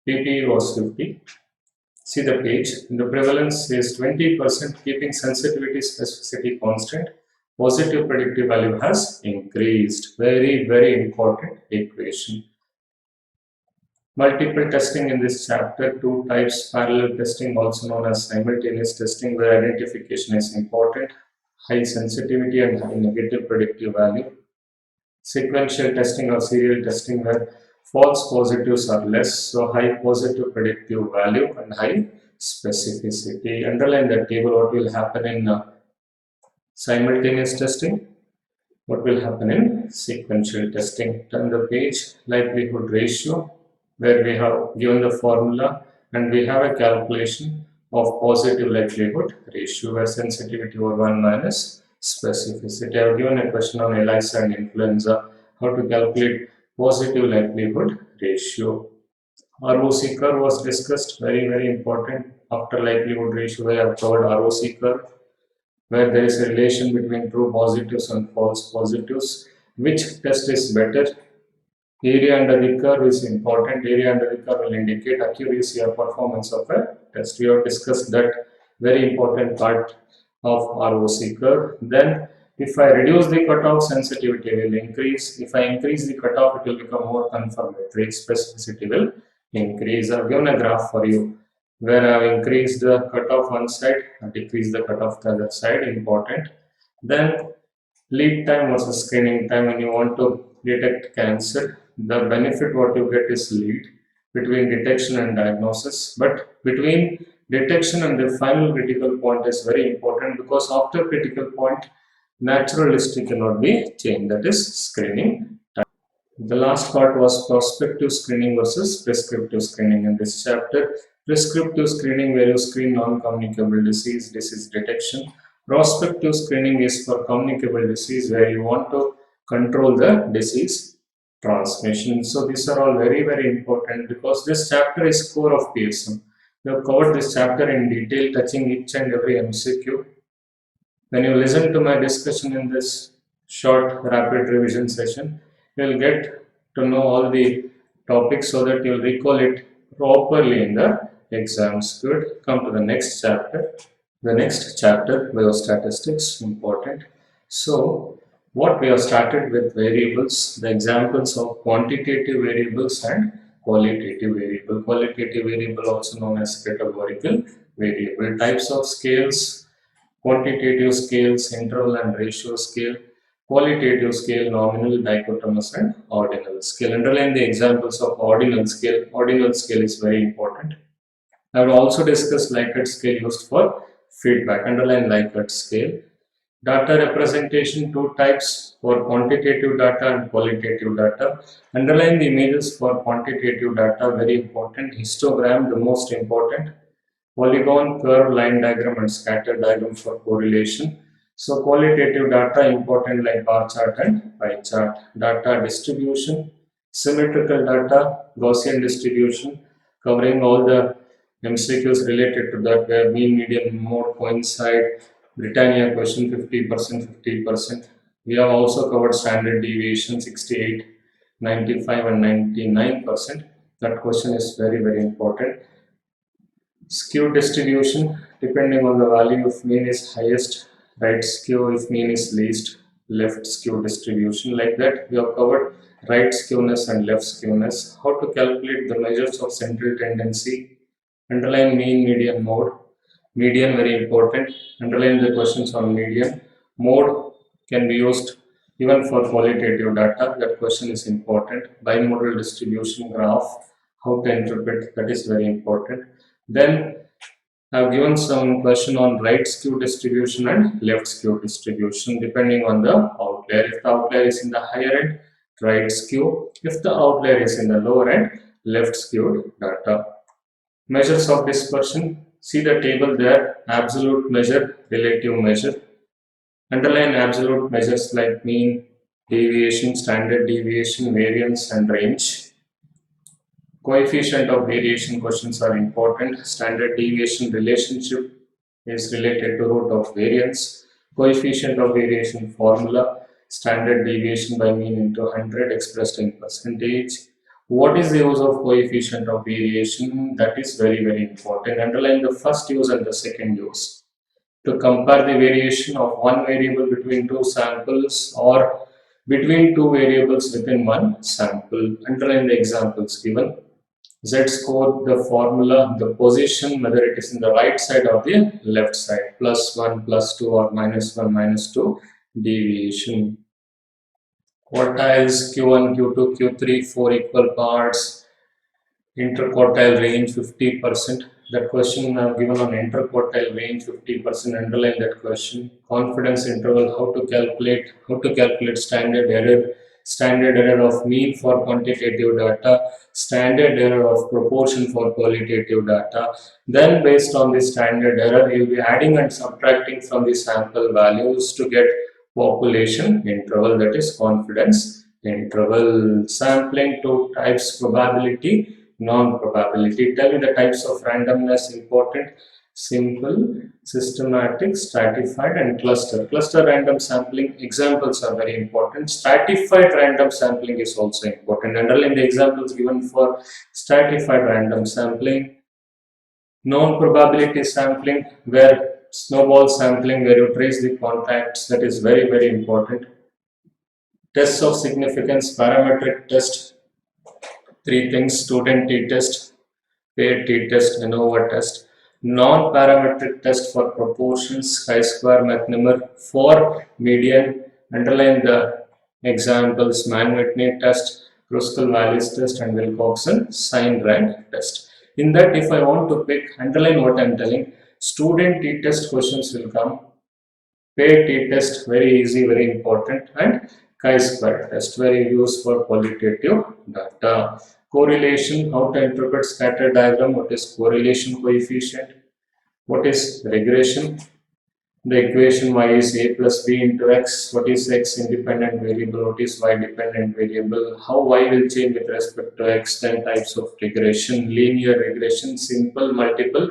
PPE was 50. See the page, the prevalence is 20%, keeping sensitivity specificity constant. Positive predictive value has increased. Very, very important equation. Multiple testing in this chapter, two types, parallel testing, also known as simultaneous testing, where identification is important, high sensitivity and high negative predictive value. Sequential testing or serial testing, where false positives are less, so high positive predictive value and high specificity. Underline that table, what will happen in Simultaneous testing. What will happen in sequential testing? Turn the page, likelihood ratio, where we have given the formula and we have a calculation of positive likelihood ratio where sensitivity over 1 minus specificity. I have given a question on ELISA and influenza, how to calculate positive likelihood ratio. ROC curve was discussed, very important. After likelihood ratio, I have covered ROC curve where there is a relation between true positives and false positives. Which test is better? Area under the curve is important. Area under the curve will indicate accuracy or performance of a test. We have discussed that very important part of ROC curve. Then if I reduce the cutoff, sensitivity will increase. If I increase the cutoff, it will become more confirmatory. Specificity will increase. I've given a graph for you where I've increased the cutoff one side and decreased the cutoff the other side. Important. Then lead time versus screening time. When you want to detect cancer, the benefit what you get is lead between detection and diagnosis, but between detection and the final critical point is very important because after critical point natural history cannot be changed, that is screening. The last part was prospective screening versus prescriptive screening. In this chapter, prescriptive screening where you screen non-communicable disease detection. Prospective screening is for communicable disease where you want to control the disease transmission. So these are all very important because this chapter is core of PSM. We have covered this chapter in detail, touching each and every MCQ. When you listen to my discussion in this short rapid revision session, you'll get to know all the topics so that you'll recall it properly in the exams. Good. Come to the next chapter. The next chapter, biostatistics, important. So, what we have started with variables, the examples of quantitative variables and qualitative variable. Qualitative variable also known as categorical variable. Types of scales, quantitative scales, interval and ratio scale, qualitative scale, nominal, dichotomous and ordinal scale. Underline the examples of ordinal scale. Ordinal scale is very important. I will also discuss Likert scale used for feedback. Underline Likert scale. Data representation, two types for quantitative data and qualitative data. Underline the images for quantitative data, very important. Histogram, the most important. Polygon, curve, line diagram and scatter diagram for correlation. So qualitative data important like bar chart and pie chart. Data distribution, symmetrical data, Gaussian distribution, covering all the MCQs related to that where mean, median, mode coincide. Britannia question 50%, 50%. We have also covered standard deviation 68, 95 and 99%. That question is very important. Skew distribution, depending on the value of mean is highest, right skew if mean is least, left skew distribution. Like that, we have covered right skewness and left skewness. How to calculate the measures of central tendency. Underline mean, median, mode. Median very important. Underline the questions on median. Mode can be used even for qualitative data. That question is important. Bimodal distribution graph. How to interpret, that is very important. Then I've given some question on right skew distribution and left skew distribution depending on the outlier. If the outlier is in the higher end, right skew. If the outlier is in the lower end, left skewed data. Measures of dispersion. See the table there, absolute measure, relative measure. Underline absolute measures like mean, deviation, standard deviation, variance and range. Coefficient of variation questions are important. Standard deviation relationship is related to root of variance. Coefficient of variation formula, standard deviation by mean into 100 expressed in percentage. What is the use of coefficient of variation? That is very important. Underline the first use and the second use. To compare the variation of one variable between two samples or between two variables within one sample. Underline the examples given. Z score, the formula, the position, whether it is in the right side or the left side, +1, +2 or -1, -2 deviation. Quartiles, Q1, Q2, Q3, 4 equal parts, interquartile range 50%, That question I have given on interquartile range, 50%, underline that question. Confidence interval, how to calculate standard error of mean for quantitative data, standard error of proportion for qualitative data. Then based on the standard error, you'll be adding and subtracting from the sample values to get population interval, that is confidence interval. Sampling two types, probability, non-probability. Tell me the types of randomness important: simple, systematic, stratified, and cluster. Cluster random sampling examples are very important. Stratified random sampling is also important. Underline the examples given for stratified random sampling. Non-probability sampling, where snowball sampling, where you trace the contacts, that is very, very important. Tests of significance, parametric test, three things: student t-test, paid t-test, ANOVA test. Non-parametric test for proportions, chi-square, Mach-Nummer. For median, underline the examples: Mann-Whitney test, Kruskal-Wallis test, and Wilcoxon sign-rank test. In that, if I want to pick, underline what I am telling. Student t-test questions will come. Paid t-test, very easy, very important, and chi-square test, very used for qualitative data. Correlation, how to interpret scatter diagram, what is correlation coefficient, what is regression, the equation y is a plus b into x, what is x independent variable, what is y dependent variable, how y will change with respect to x. Then types of regression: linear regression, simple, multiple,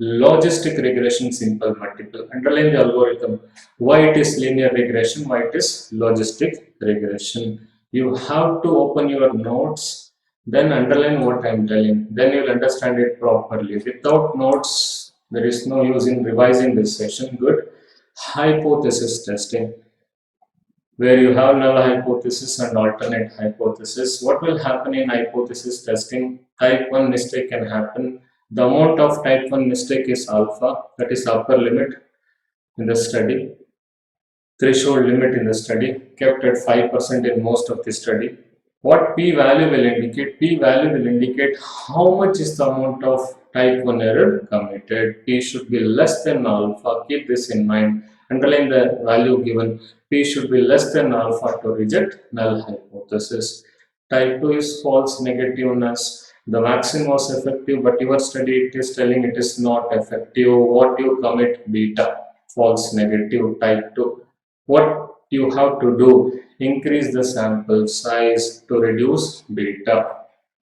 logistic regression, simple, multiple. Underline the algorithm, why it is linear regression, why it is logistic regression. You have to open your notes, then underline what I am telling, then you will understand it properly. Without notes, there is no use in revising this session. Good. Hypothesis testing, where you have null hypothesis and alternate hypothesis. What will happen in hypothesis testing? Type 1 mistake can happen. The amount of type 1 mistake is alpha, that is upper limit in the study. Threshold limit in the study, kept at 5% in most of the study. What p-value will indicate? P-value will indicate how much is the amount of type 1 error committed. P should be less than alpha. Keep this in mind. Underline the value given. P should be less than alpha to reject null hypothesis. Type 2 is false negativeness. The vaccine was effective, but your study it is telling it is not effective. What you commit? Beta. False negative, type 2. What you have to do? Increase the sample size to reduce beta.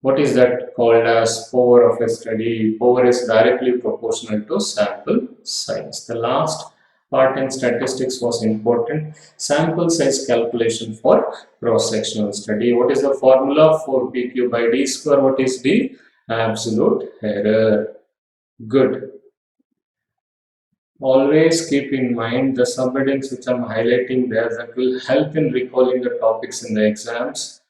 What is that called as power of a study? Power is directly proportional to sample size. The last part in statistics was important. Sample size calculation for cross-sectional study. What is the formula for PQ by D square? What is D? Absolute error. Good. Always keep in mind the subheadings which I'm highlighting there, that will help in recalling the topics in the exams.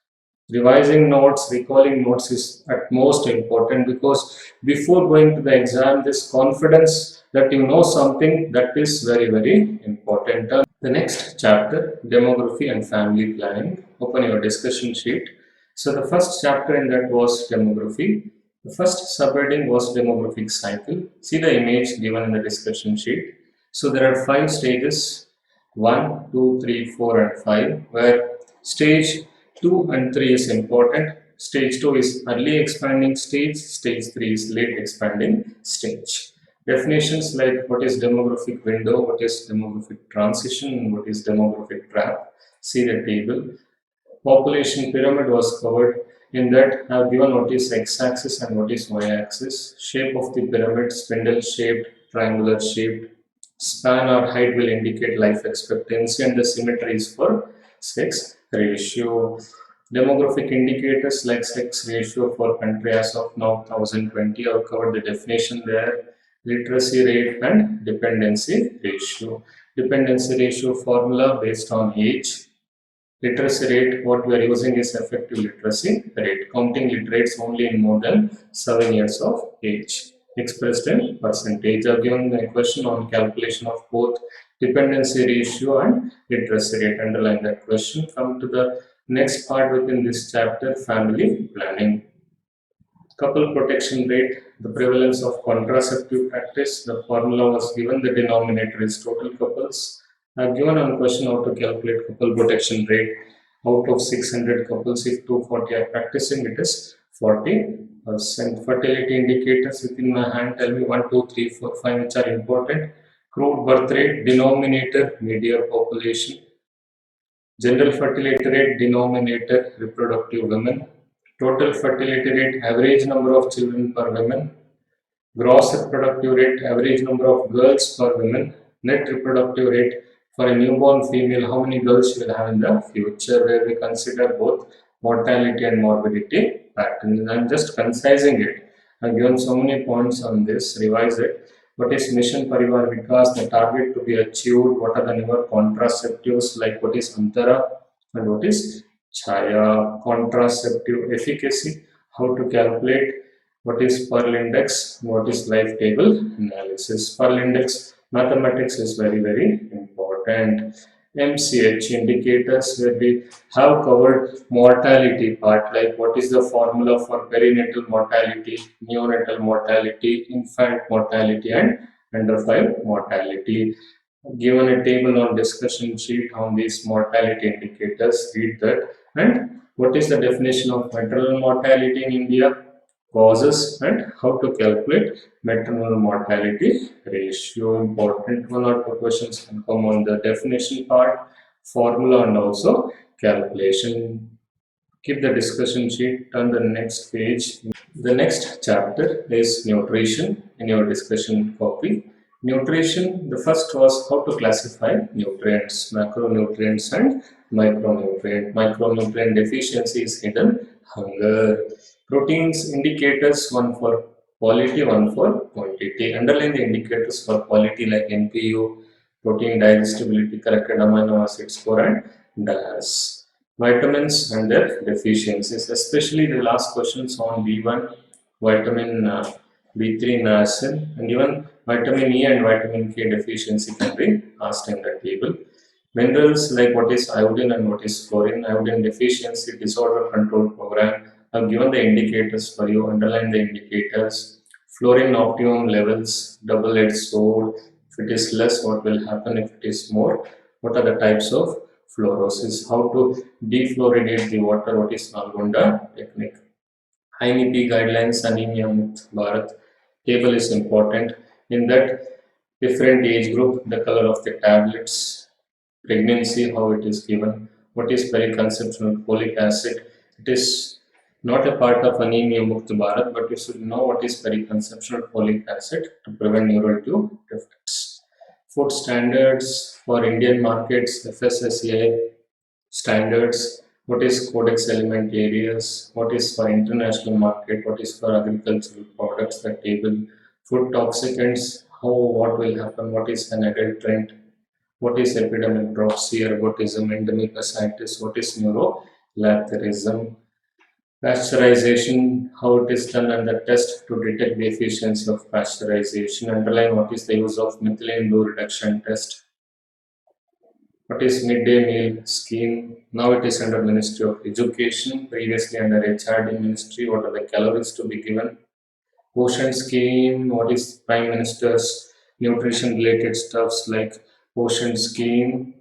Revising notes, recalling notes is at most important, because before going to the exam, this confidence that you know something, that is very, very important. The next chapter, demography and family planning. Open your discussion sheet. So the first chapter in that was demography. The first subheading was demographic cycle. See the image given in the discussion sheet. So there are 5 stages: 1, 2, 3, 4, and 5, where stage 2 and 3 is important. Stage 2 is early expanding stage, stage 3 is late expanding stage. Definitions like what is demographic window, what is demographic transition, and what is demographic trap. See the table. Population pyramid was covered. In that, I have given what is x-axis and what is y-axis. Shape of the pyramid: spindle shaped, triangular shaped. Span or height will indicate life expectancy, and the symmetry is for sex ratio. Demographic indicators like sex ratio for country as of now 1020. I have covered the definition there. Literacy rate and dependency ratio. Dependency ratio formula based on age. Literacy rate, what we are using is effective literacy rate, counting literates only in more than 7 years of age, expressed in percentage. I have given a question on calculation of both dependency ratio and literacy rate. Underline that question. Come to the next part within this chapter, family planning. Couple protection rate, the prevalence of contraceptive practice, the formula was given, the denominator is total couples. I've given one question how to calculate couple protection rate. Out of 600 couples, if 240 are practicing, it is 40%. Fertility indicators within my hand tell me 1, 2, 3, 4, 5, which are important. Crude birth rate, denominator, median population. General fertility rate, denominator, reproductive women. Total fertility rate, average number of children per woman. Gross reproductive rate, average number of girls per woman. Net reproductive rate for a newborn female, how many girls she will have in the future, where we consider both mortality and morbidity patterns. I'm just concising it. I've given so many points on this, revise it. What is Mission Parivar Vikas, the target to be achieved? What are the newer contraceptives, like what is Antara and what is Chaya? Contraceptive efficacy, how to calculate, what is Pearl index, what is life table analysis. Pearl index mathematics is very, very important. MCH indicators, where we have covered mortality part, like what is the formula for perinatal mortality, neonatal mortality, infant mortality, and under 5 mortality. Given a table on discussion sheet on these mortality indicators, read that. And what is the definition of maternal mortality in India? Causes and how to calculate maternal mortality ratio. Important, one or two questions can come on the definition part, formula, and also calculation. Keep the discussion sheet, turn the next page. The next chapter is nutrition in your discussion copy. Nutrition, the first was how to classify nutrients, macronutrients and micronutrient. Micronutrient deficiency is hidden hunger. Proteins indicators, one for quality, one for quantity. Underline the indicators for quality like NPU, protein digestibility, corrected amino acid score, and DAS. Vitamins and their deficiencies, especially the last questions on B1, vitamin B3 niacin, and even vitamin E and vitamin K deficiency can be asked in the table. Minerals, like what is iodine and what is fluorine. Iodine deficiency disorder control program. I've given the indicators for you, underline the indicators. Fluorine optimum levels, double-edged sword. If it is less, what will happen? If it is more, what are the types of fluorosis? How to defluorinate the water? What is Nalgonda technique? INEP guidelines, Anemia Mukt Bharat table is important. In that, different age group, the color of the tablets, pregnancy, how it is given, what is periconceptual folic acid. It is not a part of Anemia Mukt Bharat, but you should know what is periconceptual folic acid to prevent neural tube defects. Food standards for Indian markets, FSSAI standards, what is codex alimentarius, what is for international market, what is for agricultural products, the table, food toxicants, how, what will happen, what is an adulterant, what is epidemic dropsy, ergotism, endemic ascites, what is neurolactarism, pasteurization, how it is done, and the test to detect the efficiency of pasteurization. Underline what is the use of methylene blue reduction test. What is midday meal scheme? Now it is under Ministry of Education, previously under HRD Ministry. What are the calories to be given? Ocean scheme, what is Prime Minister's nutrition related stuffs like Ocean scheme,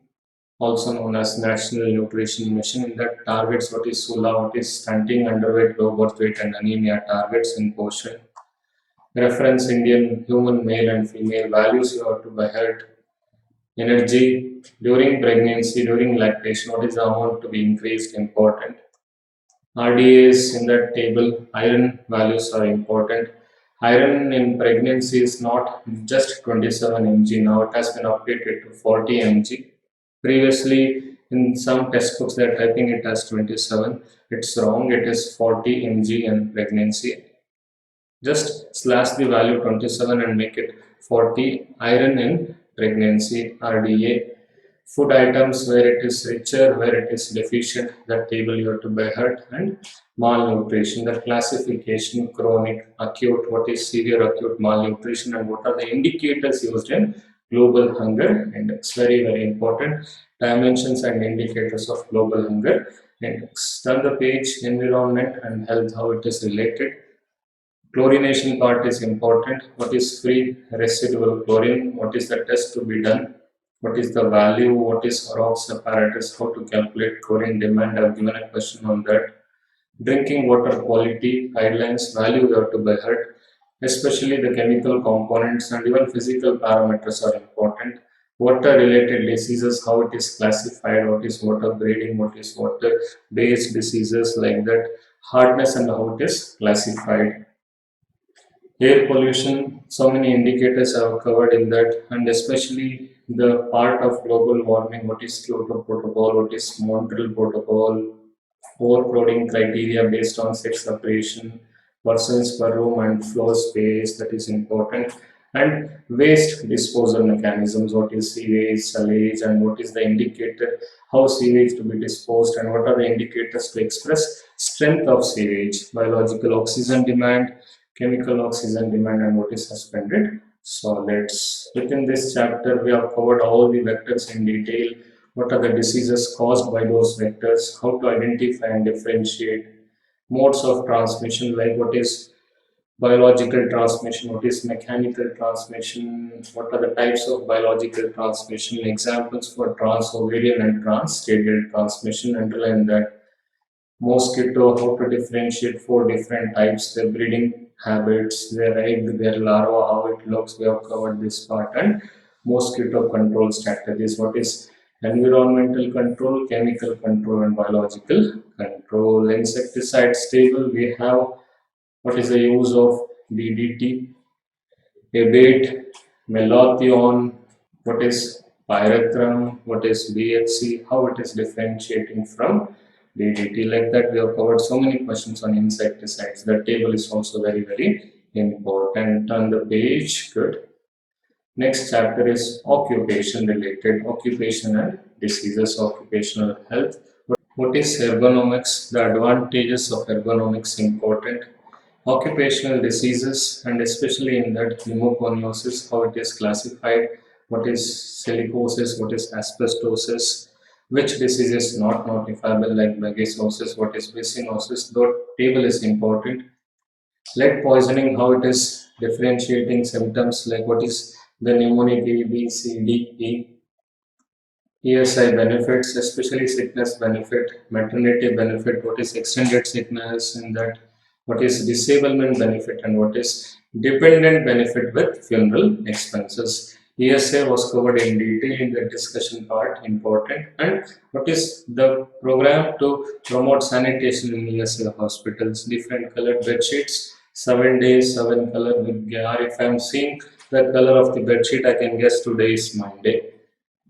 also known as National Nutrition Mission. In that targets what is SULA, what is stunting, underweight, low birth weight, and anemia targets in Ocean. Reference Indian human male and female values you have to by heart. Energy during pregnancy, during lactation, what is the amount to be increased? Important. RDAs in that table, iron values are important. Iron in pregnancy is not just 27 mg, now it has been updated to 40 mg. Previously, in some textbooks, they are typing it as 27. It's wrong, it is 40 mg in pregnancy. Just slash the value 27 and make it 40. Iron in pregnancy, RDA. Food items where it is richer, where it is deficient, that table you have to by heart. And malnutrition, the classification, chronic, acute, what is severe acute malnutrition, and what are the indicators used in global hunger index. Very, very important. Dimensions and indicators of global hunger index. Turn the page, environment and health, how it is related. Chlorination part is important. What is free residual chlorine? What is the test to be done? What is the value? What is Horrocks apparatus? How to calculate chlorine demand? I've given a question on that. Drinking water quality guidelines, value we have to be heard, especially the chemical components and even physical parameters are important. Water related diseases, how it is classified, what is water grading, what is water based diseases like that, hardness and how it is classified. Air pollution, so many indicators are covered in that, and especially the part of global warming, what is Kyoto Protocol, what is Montreal Protocol, overcrowding criteria based on sex separation, persons per room and floor space, that is important, and waste disposal mechanisms, what is sewage, sewage, and what is the indicator, how sewage to be disposed, and what are the indicators to express strength of sewage, biological oxygen demand, chemical oxygen demand, and what is suspended solids. Within this chapter, we have covered all the vectors in detail. What are the diseases caused by those vectors? How to identify and differentiate modes of transmission, like what is biological transmission, what is mechanical transmission, what are the types of biological transmission, examples for trans ovarian and trans stadial transmission, underline that. Mosquito, how to differentiate four different types, their breeding habits, their egg, their larva, how it looks. We have covered this part. And mosquito control strategies. What is environmental control, chemical control, and biological control. Insecticide stable, we have what is the use of DDT, abate, melathion, what is pyrethrum, what is BHC, how it is differentiating from DDT. Like that, we have covered so many questions on insecticides. The table is also very, very important. On the page, good. Next chapter is occupation related, occupation and diseases, occupational health. What is ergonomics? The advantages of ergonomics important. Occupational diseases, and especially in that pneumoconiosis, how it is classified, what is silicosis, what is asbestosis, which disease is not notifiable like basilosis, what is vicinosis. The table is important. Lead poisoning, how it is differentiating symptoms, like what is the pneumonic A, B, C, D, E. ESI benefits, especially sickness benefit, maternity benefit, what is extended sickness in that, what is disablement benefit, and what is dependent benefit with funeral expenses. ESI was covered in detail in the discussion part, important. And what is the program to promote sanitation in ESI hospitals? Different colored bed sheets, 7 days, 7 color with GR. If I'm seeing the color of the bed sheet, I can guess today is Monday,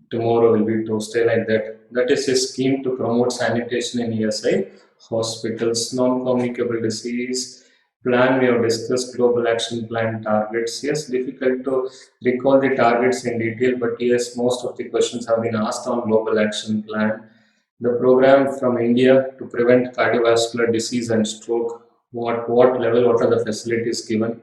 tomorrow will be Tuesday, like that. That is a scheme to promote sanitation in ESI hospitals. Non-communicable disease plan, we have discussed global action plan targets. Yes, difficult to recall the targets in detail, but yes, most of the questions have been asked on global action plan. The program from India to prevent cardiovascular disease and stroke. What level, what are the facilities given?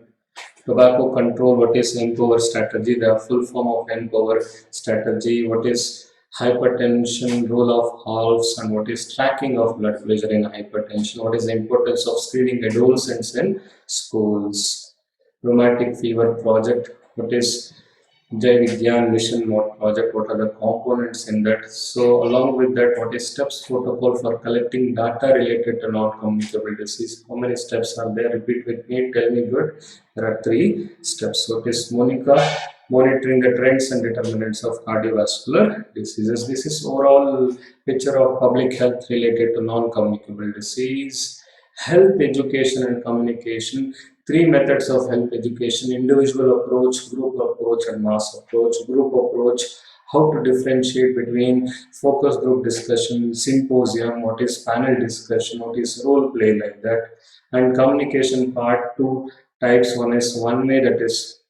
Tobacco control, what is Empower strategy, the full form of Empower strategy, what is hypertension, role of halves, and what is tracking of blood pressure in hypertension, what is the importance of screening adolescents in schools, rheumatic fever project, what is Jai Vigyan Mission Mode project, what are the components in that? So along with that, what is steps protocol for collecting data related to non-communicable disease? How many steps are there? Repeat with me, tell me good. There are three steps. So it is Monica, monitoring the trends and determinants of cardiovascular diseases. This is overall picture of public health related to non-communicable disease. Health education and communication, three methods of health education: individual approach, group approach, and mass approach. Group approach, how to differentiate between focus group discussion, symposium, what is panel discussion, what is role play, like that. And communication part, two types. One is one way, that is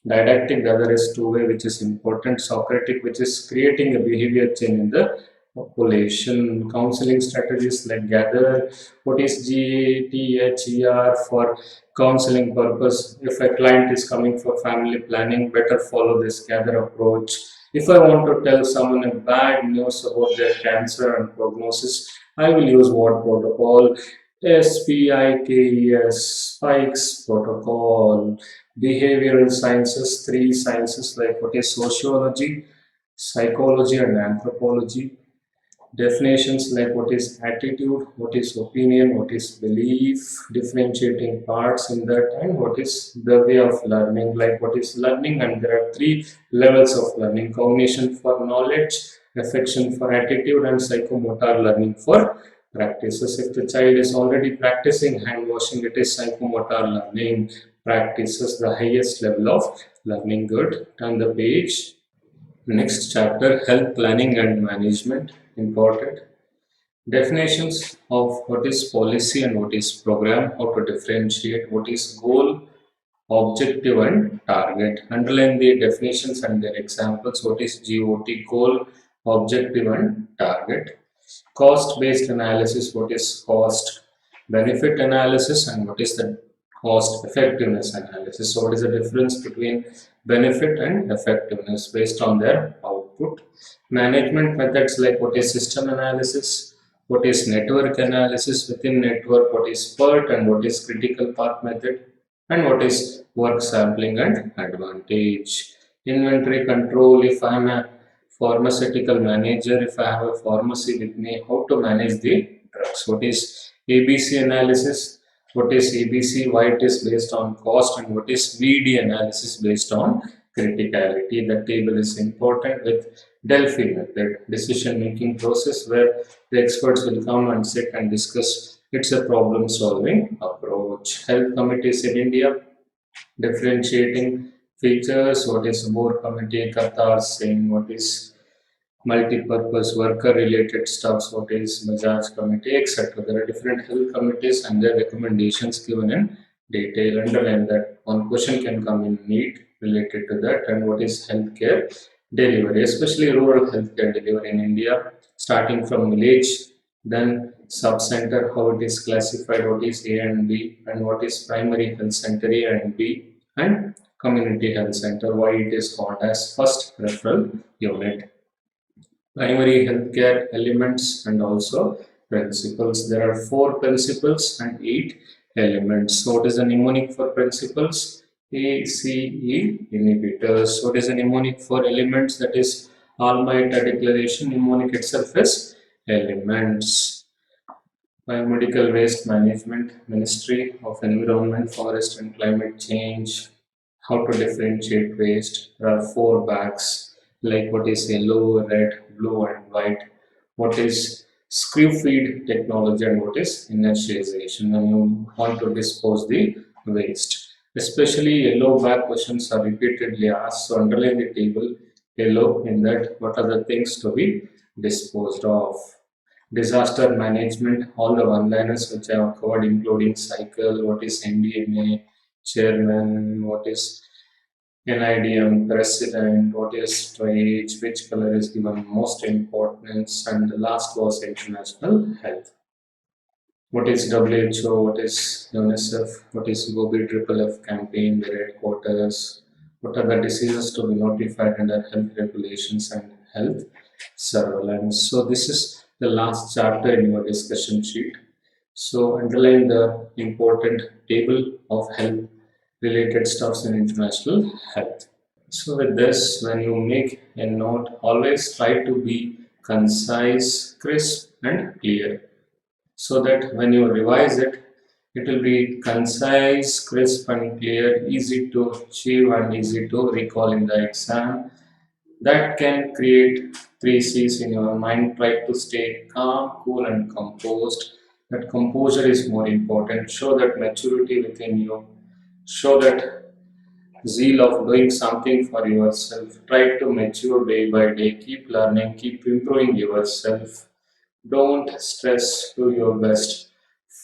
didactic, the other is two-way, which is important. Socratic, which is creating a behavior change in the population. Counseling strategies like gather, what is GATHER for counseling purpose. If a client is coming for family planning, better follow this gather approach. If I want to tell someone a bad news about their cancer and prognosis, I will use what protocol. SPIKES, Spikes protocol, behavioral sciences, three sciences like what is sociology, psychology, and anthropology. Definitions like what is attitude, what is opinion, what is belief, differentiating parts in that, and what is the way of learning, like what is learning. And there are three levels of learning: cognition for knowledge, affection for attitude, and psychomotor learning for practices. If the child is already practicing hand washing, it is psychomotor learning practices, the highest level of learning. Good. Turn the page. Next chapter, health planning and management, important. Definitions of what is policy and what is program, how to differentiate what is goal, objective, and target. Underline the definitions and their examples. What is GOT, goal, objective, and target. Cost based analysis, what is cost benefit analysis, and what is the cost effectiveness analysis. So what is the difference between benefit and effectiveness based on their output. Management methods like what is system analysis, what is network analysis, within network what is PERT and what is critical path method, and what is work sampling and advantage. Inventory control, if I am a pharmaceutical manager, if I have a pharmacy with me, how to manage the drugs. What is ABC analysis, what is ABC, why it is based on cost, and what is VD analysis based on criticality. The table is important with Delphi method, decision making process where the experts will come and sit and discuss. It's a problem solving approach. Health committees in India, differentiating features, what is Board committee, Qatar saying what is multi-purpose worker related stuffs, what is Bajaj committee, etc. There are different health committees and their recommendations given in detail. Underline that one question can come in neat related to that. And what is healthcare delivery, especially rural healthcare delivery in India, starting from village, then sub-center, how it is classified, what is A and B, and what is primary health center A and B, and community health center, why it is called as first referral unit. Primary healthcare elements and also principles. There are four principles and eight elements. So, what is the mnemonic for principles? ACE inhibitors. What is the mnemonic for elements? That is Almeida Declaration. Mnemonic itself is elements. Biomedical Waste Management, Ministry of Environment, Forest and Climate Change. How to differentiate waste. There are four bags, like what is yellow, red, blue, and white. What is screw feed technology and what is inertialization when you want to dispose the waste. Especially yellow bag questions are repeatedly asked. So underline the table yellow in that what are the things to be disposed of. Disaster management, all the one-liners which I have covered, including cycle, what is NDMA, chairman, what is NIDM, president, what is stage, which color is given most importance, and the last was international health. What is WHO, what is UNICEF, what is Gobi Triple F campaign, the red quarters, what are the diseases to be notified under health regulations and health surveillance. So this is the last chapter in your discussion sheet. So underline the important table of health related stuffs in international health. So with this, when you make a note, always try to be concise, crisp, and clear so that when you revise it, it will be concise, crisp, and clear, easy to achieve, and easy to recall in the exam. That can create three C's in your mind. Try to stay calm, cool, and composed. That composure is more important. Show that maturity within you. Show that zeal of doing something for yourself. Try to mature day by day. Keep learning, keep improving yourself. Don't stress, do your best.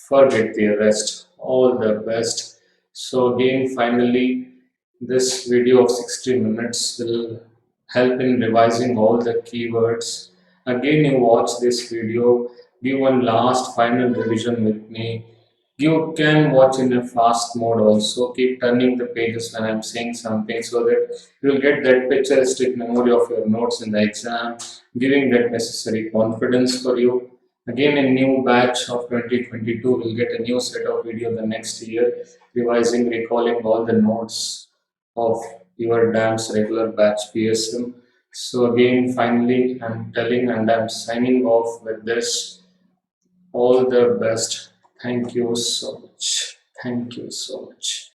Forget the rest. All the best. So, again, finally, this video of 60 minutes will help in revising all the keywords. Again, you watch this video, give one last final revision with me. You can watch in a fast mode also. Keep turning the pages when I'm saying something so that you'll get that picturesque memory of your notes in the exam, giving that necessary confidence for you. Again, a new batch of 2022 will get a new set of video the next year, revising, recalling all the notes of your dam's regular batch PSM. So again, finally, I'm telling and I'm signing off with this. All the best. Thank you so much. Thank you so much.